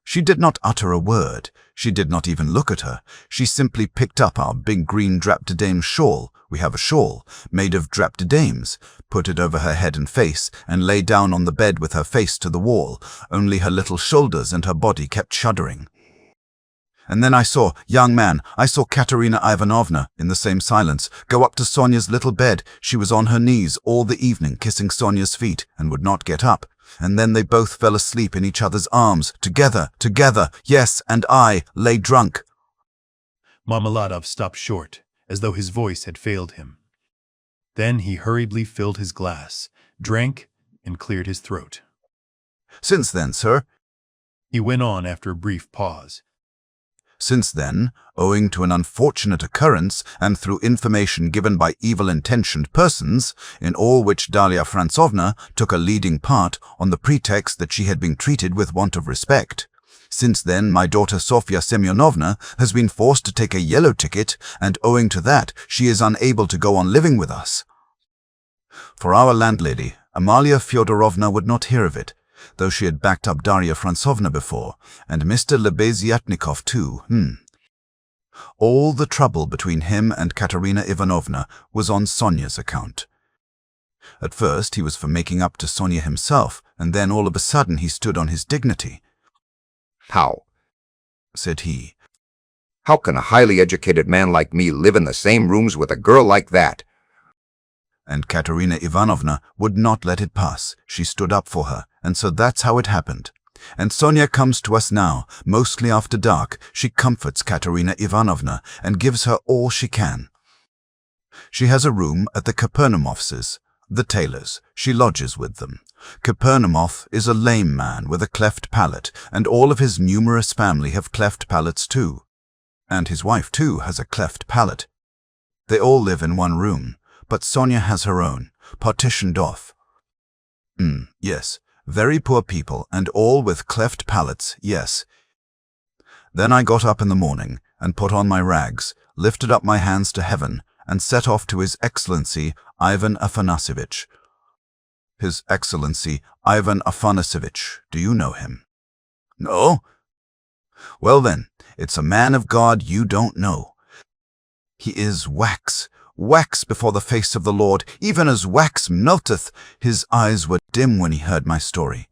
She did not utter a word, she did not even look at her, she simply picked up our big green drap de dame shawl, we have a shawl, made of drap de dames, put it over her head and face, and lay down on the bed with her face to the wall, only her little shoulders and her body kept shuddering. And then I saw, young man, I saw Katerina Ivanovna, in the same silence, go up to Sonia's little bed. She was on her knees all the evening, kissing Sonia's feet, and would not get up. And then they both fell asleep in each other's arms, together, yes, and I lay drunk. Marmeladov stopped short, as though his voice had failed him. Then he hurriedly filled his glass, drank, and cleared his throat. Since then, sir, He went on after a brief pause. Since then, owing to an unfortunate occurrence and through information given by evil-intentioned persons, in all which Daria Frantsovna took a leading part on the pretext that she had been treated with want of respect, since then my daughter Sofia Semyonovna has been forced to take a yellow ticket, and owing to that she is unable to go on living with us. For our landlady, Amalia Fyodorovna would not hear of it, though she had backed up Daria Frantsovna before, and Mr. Lebeziatnikov too. All the trouble between him and Katerina Ivanovna was on Sonia's account. At first he was for making up to Sonia himself, and then all of a sudden he stood on his dignity. "How?" said he. "How can a highly educated man like me live in the same rooms with a girl like that?" And Katerina Ivanovna would not let it pass. She stood up for her, and so that's how it happened. And Sonia comes to us now, mostly after dark. She comforts Katerina Ivanovna and gives her all she can. She has a room at the Kapernamovs', the tailors. She lodges with them. Kapernamov is a lame man with a cleft palate, and all of his numerous family have cleft palates too. And his wife too has a cleft palate. They all live in one room, but Sonia has her own, partitioned off. Yes, very poor people, and all with cleft palates, yes. Then I got up in the morning, and put on my rags, lifted up my hands to heaven, and set off to His Excellency Ivan Afanasievich. His Excellency Ivan Afanasievich, do you know him? No? Well then, it's a man of God you don't know. He is wax before the face of the Lord, even as wax melteth. His eyes were dim when he heard my story.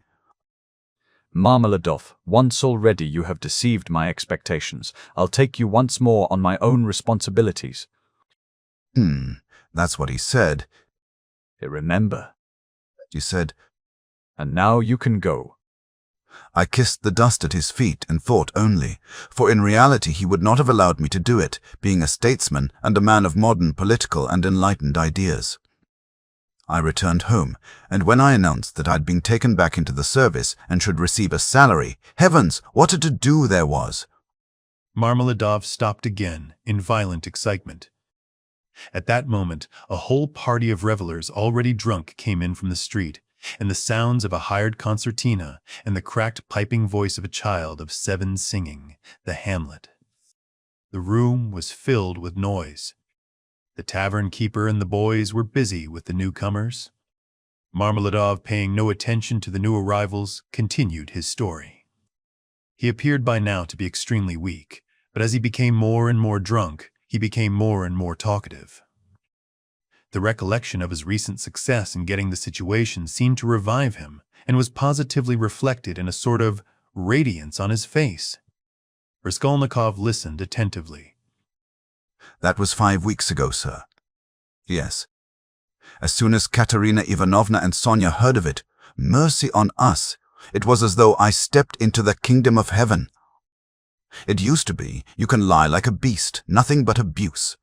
Marmeladov, once already you have deceived my expectations. I'll take you once more on my own responsibilities. That's what he said. Remember. You said, and now you can go. I kissed the dust at his feet and thought only, for in reality he would not have allowed me to do it, being a statesman and a man of modern political and enlightened ideas. I returned home, and when I announced that I'd been taken back into the service and should receive a salary, heavens, what a to-do there was! Marmeladov stopped again in violent excitement. At that moment, a whole party of revelers already drunk came in from the street, and the sounds of a hired concertina and the cracked piping voice of a child of 7 singing the Hamlet. The room was filled with noise. The tavern keeper and the boys were busy with the newcomers. Marmeladov, paying no attention to the new arrivals, continued his story. He appeared by now to be extremely weak, but as he became more and more drunk, he became more and more talkative. The recollection of his recent success in getting the situation seemed to revive him, and was positively reflected in a sort of radiance on his face. Raskolnikov listened attentively. That was 5 weeks ago, sir. Yes. As soon as Katerina Ivanovna and Sonia heard of it, mercy on us, it was as though I stepped into the kingdom of heaven. It used to be, you can lie like a beast, nothing but abuse.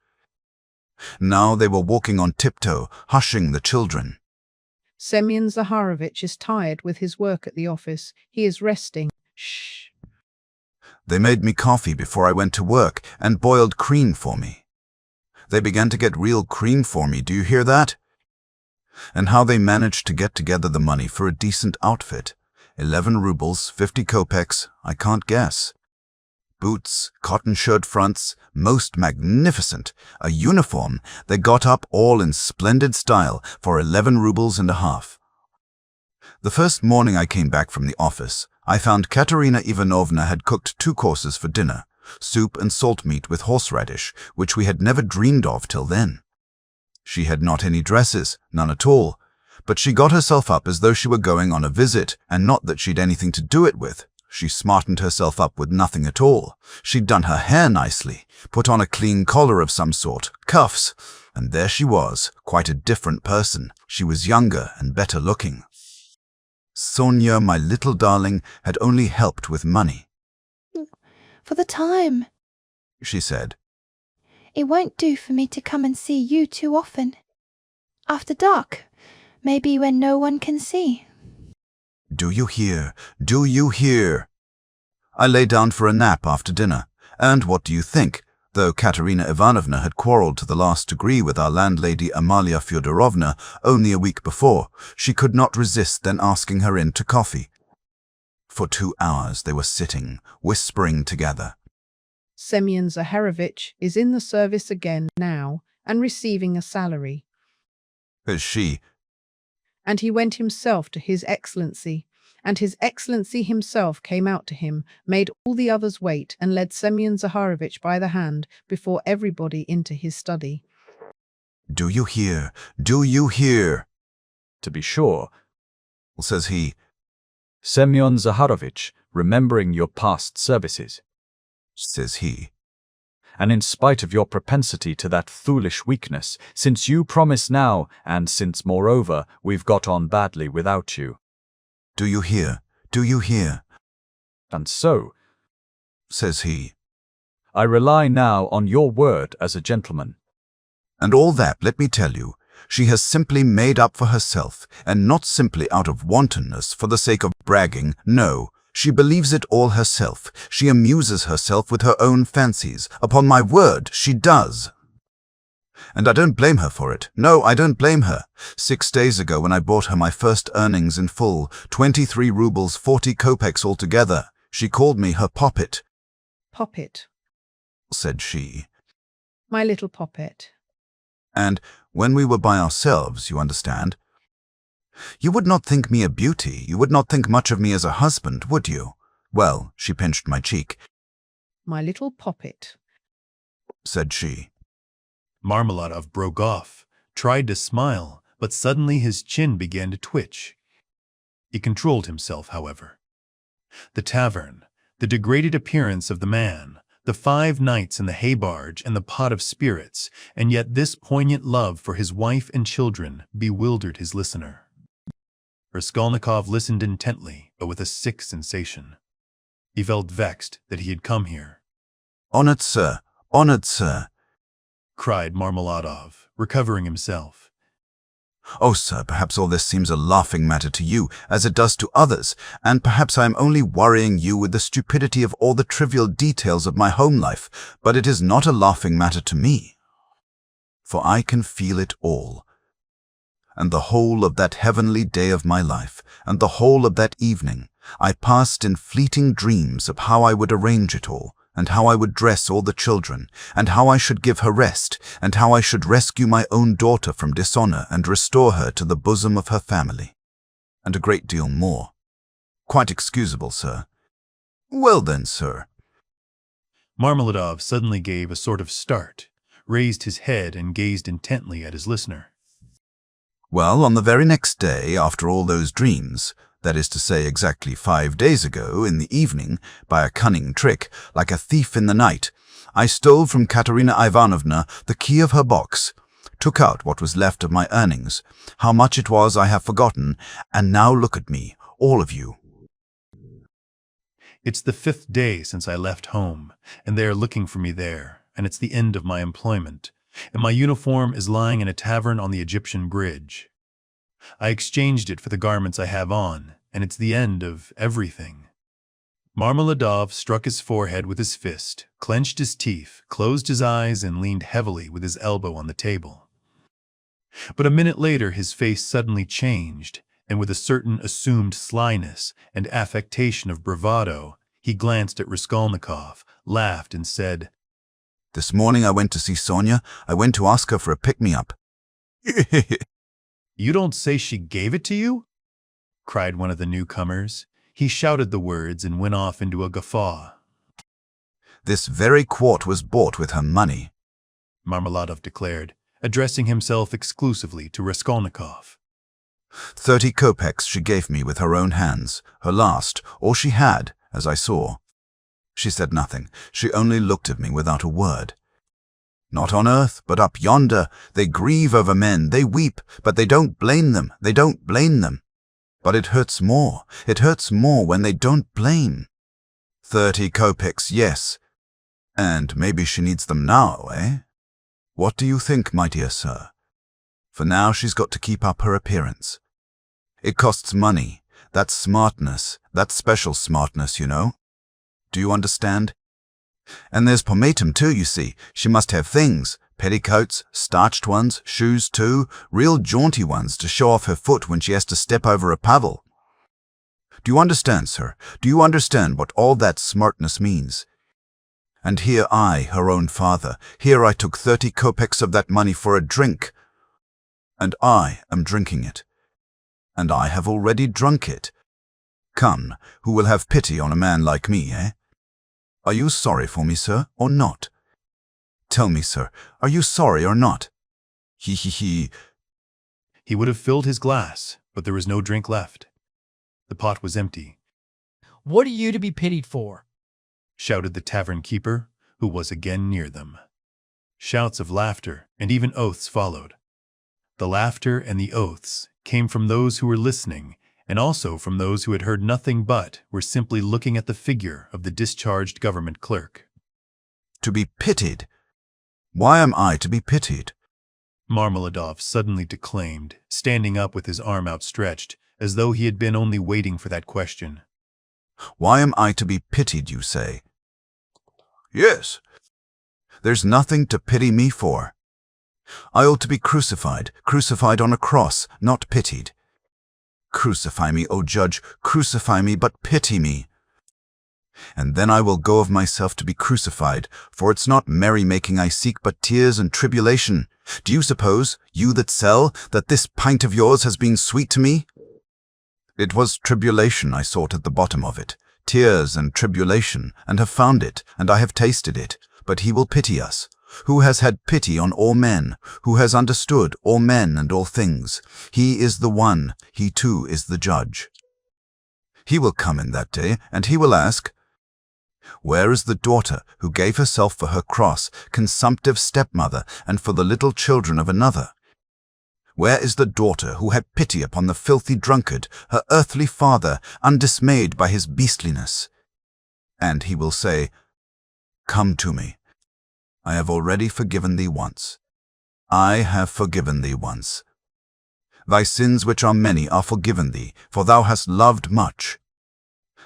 Now they were walking on tiptoe, hushing the children. Semyon Zaharovich is tired with his work at the office. He is resting. Shh. They made me coffee before I went to work and boiled cream for me. They began to get real cream for me, do you hear that? And how they managed to get together the money for a decent outfit. 11 rubles, 50 kopecks, I can't guess. Boots, cotton shirt fronts, most magnificent. A uniform, they got up all in splendid style for 11 rubles and a half. The first morning I came back from the office, I found Katerina Ivanovna had cooked 2 courses for dinner, soup and salt meat with horseradish, which we had never dreamed of till then. She had not any dresses, none at all, but she got herself up as though she were going on a visit, and not that she'd anything to do it with. She smartened herself up with nothing at all. She'd done her hair nicely, put on a clean collar of some sort, cuffs, and there she was, quite a different person. She was younger and better looking. Sonia, my little darling, had only helped with money. For the time. She said. It won't do for me to come and see you too often. After dark, maybe when no one can see. Do you hear? Do you hear? I lay down for a nap after dinner, and what do you think? Though Katerina Ivanovna had quarrelled to the last degree with our landlady Amalia Fyodorovna only a week before, she could not resist then asking her in to coffee. For 2 hours they were sitting, whispering together. Semyon Zaharovich is in the service again now and receiving a salary. Is she? And he went himself to His Excellency, and His Excellency himself came out to him, made all the others wait, and led Semyon Zaharovich by the hand before everybody into his study. Do you hear? Do you hear? To be sure, Says he. Semyon Zaharovich, remembering your past services. Says he. And in spite of your propensity to that foolish weakness, since you promise now, and since, moreover, we've got on badly without you. Do you hear? Do you hear? And so, Says he. I rely now on your word as a gentleman. And all that, let me tell you, she has simply made up for herself, and not simply out of wantonness for the sake of bragging, no. She believes it all herself. She amuses herself with her own fancies. Upon my word, she does. And I don't blame her for it. No, I don't blame her. 6 days ago, when I brought her my first earnings in full, 23 rubles 40 kopecks altogether, she called me her poppet. Poppet, Said she. my little poppet. And when we were by ourselves, you understand, you would not think me a beauty, you would not think much of me as a husband, would you? Well, she pinched my cheek. My little poppet, Said she. Marmeladov broke off, tried to smile, but suddenly his chin began to twitch. He controlled himself, however. The tavern, the degraded appearance of the man, the 5 nights in the hay barge and the pot of spirits, and yet this poignant love for his wife and children bewildered his listener. Raskolnikov listened intently, but with a sick sensation. He felt vexed that he had come here. Honored sir, cried Marmeladov, recovering himself. Oh, sir, perhaps all this seems a laughing matter to you, as it does to others, and perhaps I am only worrying you with the stupidity of all the trivial details of my home life, but it is not a laughing matter to me. For I can feel it all. And the whole of that heavenly day of my life, and the whole of that evening, I passed in fleeting dreams of how I would arrange it all, and how I would dress all the children, and how I should give her rest, and how I should rescue my own daughter from dishonor and restore her to the bosom of her family. And a great deal more. Quite excusable, sir. Well then, sir. Marmeladov suddenly gave a sort of start, raised his head and gazed intently at his listener. Well, on the very next day, after all those dreams, that is to say exactly 5 days ago, in the evening, by a cunning trick, like a thief in the night, I stole from Katerina Ivanovna the key of her box, took out what was left of my earnings. How much it was I have forgotten, and now look at me, all of you. It's the 5th day since I left home, and they are looking for me there, and it's the end of my employment, and my uniform is lying in a tavern on the Egyptian bridge. I exchanged it for the garments I have on, and it's the end of everything. Marmeladov struck his forehead with his fist, clenched his teeth, closed his eyes, and leaned heavily with his elbow on the table. But a minute later his face suddenly changed, and with a certain assumed slyness and affectation of bravado, he glanced at Raskolnikov, laughed, and said, This morning I went to see Sonia. I went to ask her for a pick-me-up. You don't say she gave it to you? Cried one of the newcomers. He shouted the words and went off into a guffaw. This very quart was bought with her money, Marmeladov declared, addressing himself exclusively to Raskolnikov. 30 kopecks she gave me with her own hands, her last, all she had, as I saw. She said nothing. She only looked at me without a word. Not on earth, but up yonder. They grieve over men. They weep, but they don't blame them. They don't blame them. But it hurts more. It hurts more when they don't blame. 30 kopecks, yes. And maybe she needs them now, eh? What do you think, my dear sir? For now she's got to keep up her appearance. It costs money. That's smartness. That's special smartness, you know. Do you understand? And there's pomatum too, you see. She must have things. Petticoats, starched ones, shoes too, real jaunty ones to show off her foot when she has to step over a pavel. Do you understand, sir? Do you understand what all that smartness means? And here I, her own father, here I took 30 kopecks of that money for a drink. And I am drinking it. And I have already drunk it. Come, who will have pity on a man like me, eh? Are you sorry for me, sir, or not? Tell me, sir, are you sorry or not? He. He would have filled his glass, but there was no drink left. The pot was empty. What are you to be pitied for? Shouted the tavern keeper, who was again near them. Shouts of laughter and even oaths followed. The laughter and the oaths came from those who were listening, and also from those who had heard nothing but were simply looking at the figure of the discharged government clerk. To be pitied? Why am I to be pitied? Marmeladov suddenly declaimed, standing up with his arm outstretched, as though he had been only waiting for that question. Why am I to be pitied, you say? Yes. There's nothing to pity me for. I ought to be crucified on a cross, not pitied. Crucify me, O judge, crucify me, but pity me. And then I will go of myself to be crucified, for it's not merry-making I seek, but tears and tribulation. Do you suppose, you that sell, that this pint of yours has been sweet to me? It was tribulation I sought at the bottom of it, tears and tribulation, and have found it, and I have tasted it. But he will pity us, who has had pity on all men, who has understood all men and all things. He is the one, he too is the judge. He will come in that day, and he will ask, where is the daughter who gave herself for her cross, consumptive stepmother, and for the little children of another? Where is the daughter who had pity upon the filthy drunkard, her earthly father, undismayed by his beastliness? And he will say, come to me. I have already forgiven thee once. I have forgiven thee once. Thy sins which are many are forgiven thee, for thou hast loved much.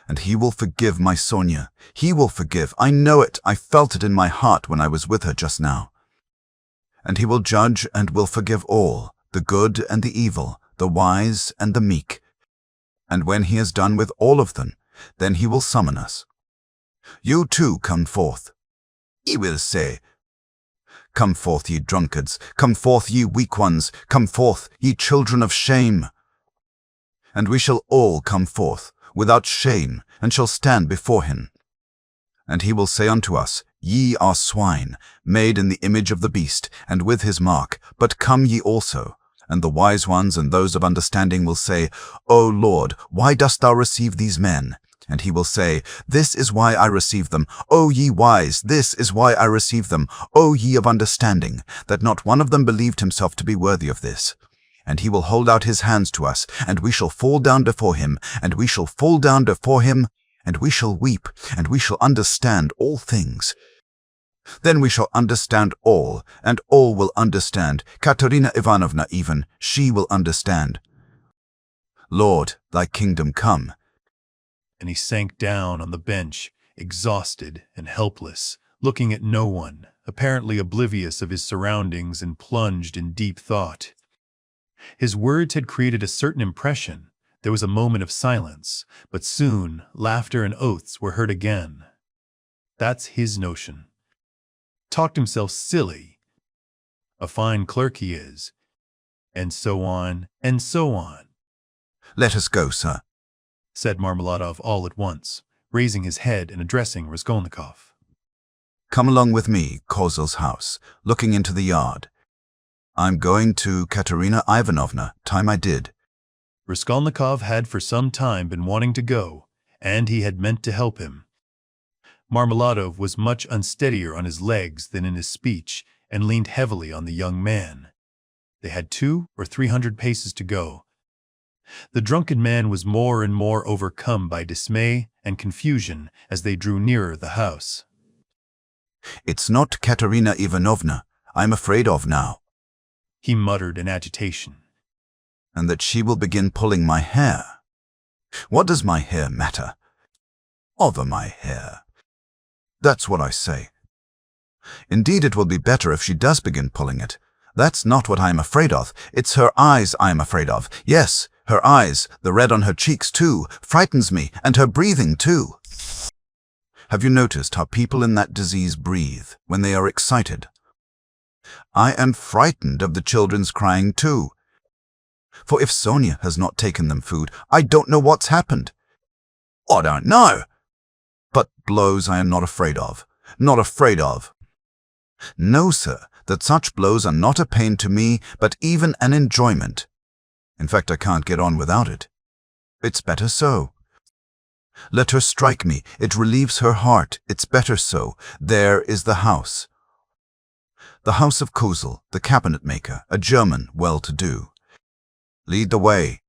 And he will forgive my Sonia. He will forgive. I know it. I felt it in my heart when I was with her just now. And he will judge and will forgive all, the good and the evil, the wise and the meek. And when he has done with all of them, then he will summon us. You too come forth. He will say, come forth, ye drunkards, come forth, ye weak ones, come forth, ye children of shame. And we shall all come forth, without shame, and shall stand before him. And he will say unto us, ye are swine, made in the image of the beast, and with his mark, but come ye also. And the wise ones and those of understanding will say, O Lord, why dost thou receive these men? And he will say, this is why I receive them. O ye wise, this is why I receive them. O ye of understanding, that not one of them believed himself to be worthy of this. And he will hold out his hands to us, and we shall fall down before him, and we shall fall down before him, and we shall weep, and we shall understand all things. Then we shall understand all, and all will understand. Katerina Ivanovna even, she will understand. Lord, thy kingdom come. And he sank down on the bench, exhausted and helpless, looking at no one, apparently oblivious of his surroundings and plunged in deep thought. His words had created a certain impression. There was a moment of silence, but soon laughter and oaths were heard again. That's his notion. Talked himself silly. A fine clerk he is. And so on, and so on. Let us go, sir, said Marmeladov all at once, raising his head and addressing Raskolnikov. Come along with me, Kozel's house, looking into the yard. I'm going to Katerina Ivanovna, time I did. Raskolnikov had for some time been wanting to go, and he had meant to help him. Marmeladov was much unsteadier on his legs than in his speech and leaned heavily on the young man. They had 200 or 300 paces to go. The drunken man was more and more overcome by dismay and confusion as they drew nearer the house. "It's not Katerina Ivanovna I'm afraid of now," he muttered in agitation. "and that she will begin pulling my hair. What does my hair matter? Over my hair. That's what I say. Indeed, it will be better if she does begin pulling it. That's not what I am afraid of. It's her eyes I am afraid of. Yes, her eyes, the red on her cheeks too, frightens me, and her breathing too. Have you noticed how people in that disease breathe when they are excited? I am frightened of the children's crying too. For if Sonia has not taken them food, I don't know what's happened. I don't know. But blows I am not afraid of. Not afraid of. No, sir, that such blows are not a pain to me, but even an enjoyment. In fact, I can't get on without it. It's better so. Let her strike me. It relieves her heart. It's better so. There is the house. The house of Kozel, the cabinet maker, a German, well-to-do. Lead the way."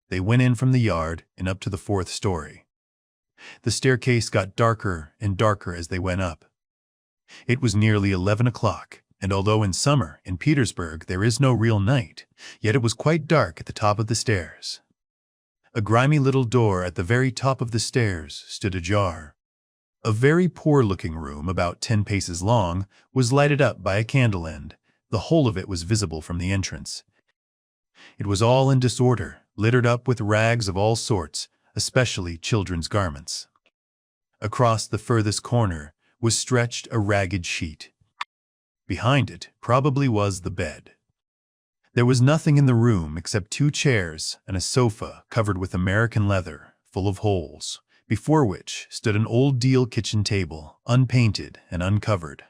They went in from the yard and up to the 4th story. The staircase got darker and darker as they went up. It was nearly 11 o'clock, and although in summer in Petersburg there is no real night, yet it was quite dark at the top of the stairs. A grimy little door at the very top of the stairs stood ajar. A very poor-looking room, about 10 paces long, was lighted up by a candle end. The whole of it was visible from the entrance. It was all in disorder, littered up with rags of all sorts, especially children's garments. Across the furthest corner was stretched a ragged sheet. Behind it probably was the bed. There was nothing in the room except 2 chairs and a sofa covered with American leather, full of holes, before which stood an old deal kitchen table, unpainted and uncovered.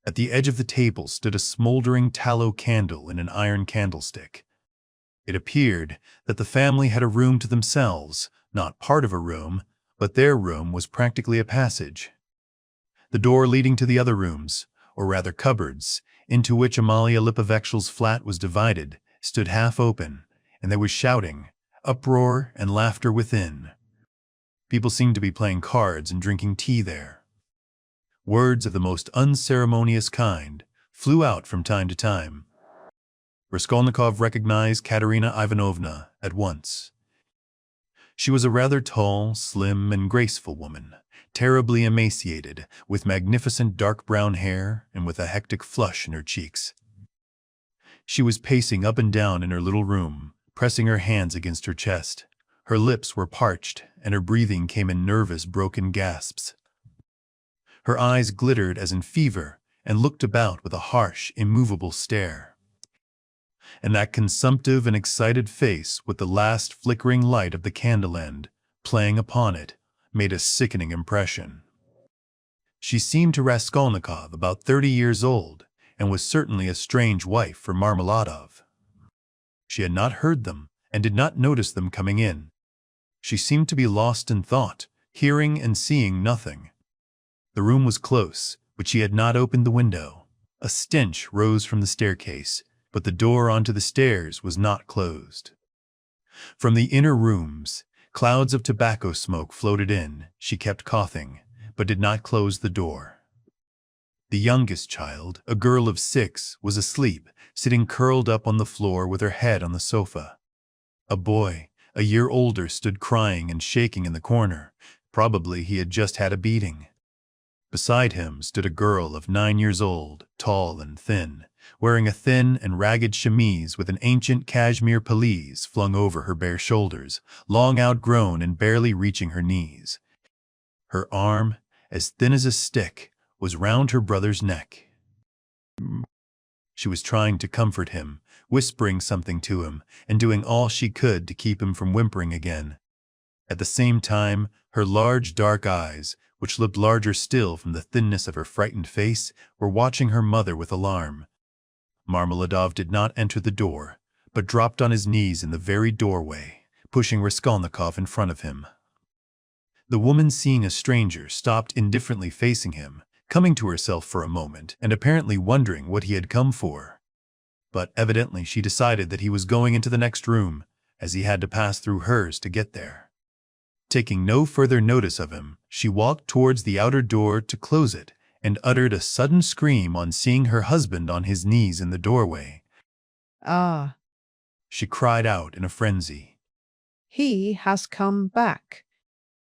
At the edge of the table stood a smoldering tallow candle in an iron candlestick. It appeared that the family had a room to themselves, not part of a room, but their room was practically a passage. The door leading to the other rooms, or rather cupboards, into which Amalia Lipovechsel's flat was divided, stood half open, and there was shouting, uproar, and laughter within. People seemed to be playing cards and drinking tea there. Words of the most unceremonious kind flew out from time to time. Raskolnikov recognized Katerina Ivanovna at once. She was a rather tall, slim, and graceful woman, terribly emaciated, with magnificent dark brown hair and with a hectic flush in her cheeks. She was pacing up and down in her little room, pressing her hands against her chest. Her lips were parched, and her breathing came in nervous, broken gasps. Her eyes glittered as in fever, and looked about with a harsh, immovable stare. And that consumptive and excited face, with the last flickering light of the candle end playing upon it, made a sickening impression. She seemed to Raskolnikov about 30 years old, and was certainly a strange wife for Marmeladov. She had not heard them, and did not notice them coming in. She seemed to be lost in thought, hearing and seeing nothing. The room was close, but she had not opened the window. A stench rose from the staircase, but the door onto the stairs was not closed. From the inner rooms, clouds of tobacco smoke floated in. She kept coughing, but did not close the door. The youngest child, a girl of 6, was asleep, sitting curled up on the floor with her head on the sofa. A boy, a year older, stood crying and shaking in the corner. Probably he had just had a beating. Beside him stood a girl of 9 years old, tall and thin, wearing a thin and ragged chemise with an ancient cashmere pelisse flung over her bare shoulders, long outgrown and barely reaching her knees. Her arm, as thin as a stick, was round her brother's neck. She was trying to comfort him, whispering something to him, and doing all she could to keep him from whimpering again. At the same time, her large dark eyes, which looked larger still from the thinness of her frightened face, were watching her mother with alarm. Marmeladov did not enter the door, but dropped on his knees in the very doorway, pushing Raskolnikov in front of him. The woman, seeing a stranger, stopped indifferently facing him, coming to herself for a moment and apparently wondering what he had come for. But evidently she decided that he was going into the next room, as he had to pass through hers to get there. Taking no further notice of him, she walked towards the outer door to close it and uttered a sudden scream on seeing her husband on his knees in the doorway. Ah, She cried out in a frenzy. he has come back.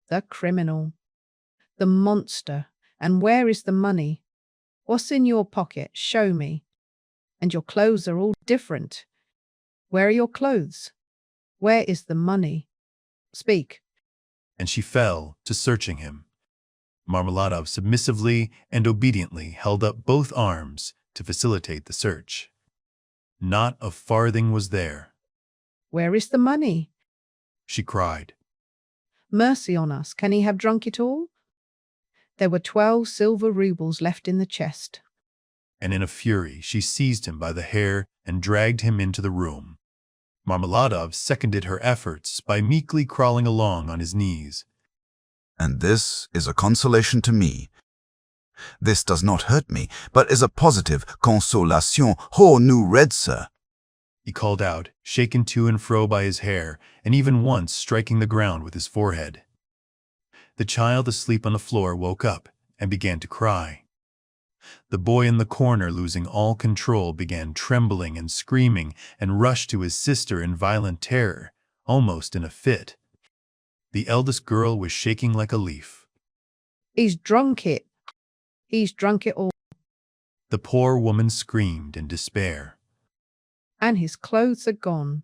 The criminal. The monster. And where is the money? What's in your pocket? Show me. And your clothes are all different. Where are your clothes? Where is the money? Speak. And she fell to searching him. Marmeladov submissively and obediently held up both arms to facilitate the search. Not a farthing was there. Where is the money? She cried. Mercy on us, can he have drunk it all? There were 12 silver rubles left in the chest. And in a fury she seized him by the hair and dragged him into the room. Marmeladov seconded her efforts by meekly crawling along on his knees. And this is a consolation to me. This does not hurt me, but is a positive consolation. Ho nu red, sir. He called out, shaken to and fro by his hair, and even once striking the ground with his forehead. The child asleep on the floor woke up and began to cry. The boy in the corner, losing all control, began trembling and screaming and rushed to his sister in violent terror, almost in a fit. The eldest girl was shaking like a leaf. He's drunk it. He's drunk it all. The poor woman screamed in despair. And his clothes are gone.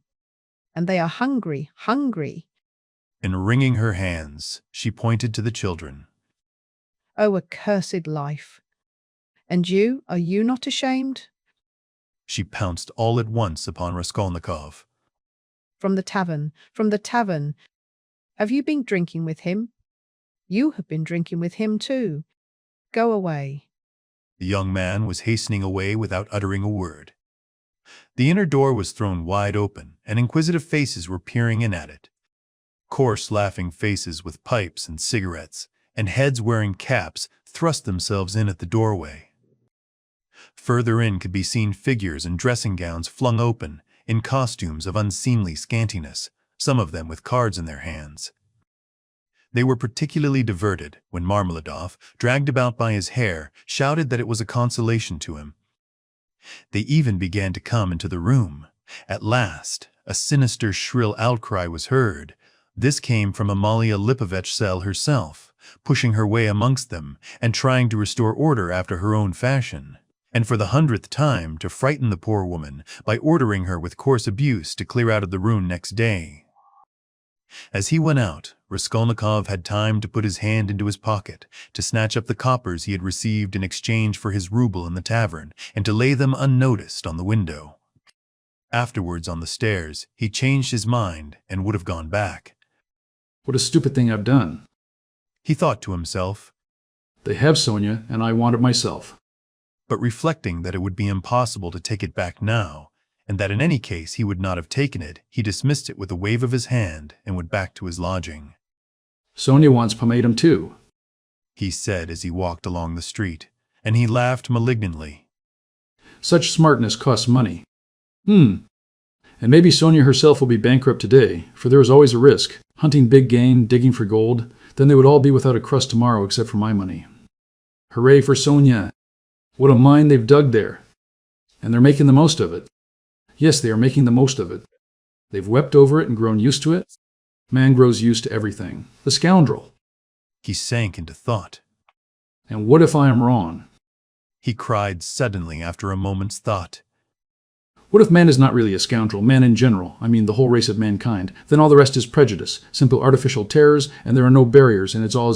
And they are hungry, hungry. And wringing her hands, she pointed to the children. Oh, accursed life. And you, are you not ashamed? She pounced all at once upon Raskolnikov. From the tavern, from the tavern. Have you been drinking with him? You have been drinking with him too. Go away. The young man was hastening away without uttering a word. The inner door was thrown wide open, and inquisitive faces were peering in at it. Coarse, laughing faces with pipes and cigarettes, and heads wearing caps thrust themselves in at the doorway. Further in could be seen figures in dressing gowns flung open, in costumes of unseemly scantiness, some of them with cards in their hands. They were particularly diverted when Marmeladov, dragged about by his hair, shouted that it was a consolation to him. They even began to come into the room. At last, a sinister, shrill outcry was heard. This came from Amalia Lipovich's cell herself, pushing her way amongst them and trying to restore order after her own fashion, and for the 100th time to frighten the poor woman by ordering her with coarse abuse to clear out of the room next day. As he went out, Raskolnikov had time to put his hand into his pocket, to snatch up the coppers he had received in exchange for his ruble in the tavern, and to lay them unnoticed on the window. Afterwards, on the stairs, he changed his mind and would have gone back. What a stupid thing I've done. He thought to himself. They have Sonia, and I want it myself. But reflecting that it would be impossible to take it back now, and that in any case he would not have taken it, he dismissed it with a wave of his hand and went back to his lodging. Sonia wants pomatum too, he said as he walked along the street, and he laughed malignantly. Such smartness costs money. And maybe Sonia herself will be bankrupt today, for there is always a risk. Hunting big game, digging for gold, then they would all be without a crust tomorrow except for my money. Hooray for Sonia! What a mine they've dug there. And they're making the most of it. Yes, they are making the most of it. They've wept over it and grown used to it. Man grows used to everything. The scoundrel! He sank into thought. And what if I am wrong? He cried suddenly after a moment's thought. What if man is not really a scoundrel, man in general, I mean the whole race of mankind? Then all the rest is prejudice, simple artificial terrors, and there are no barriers, and it's all as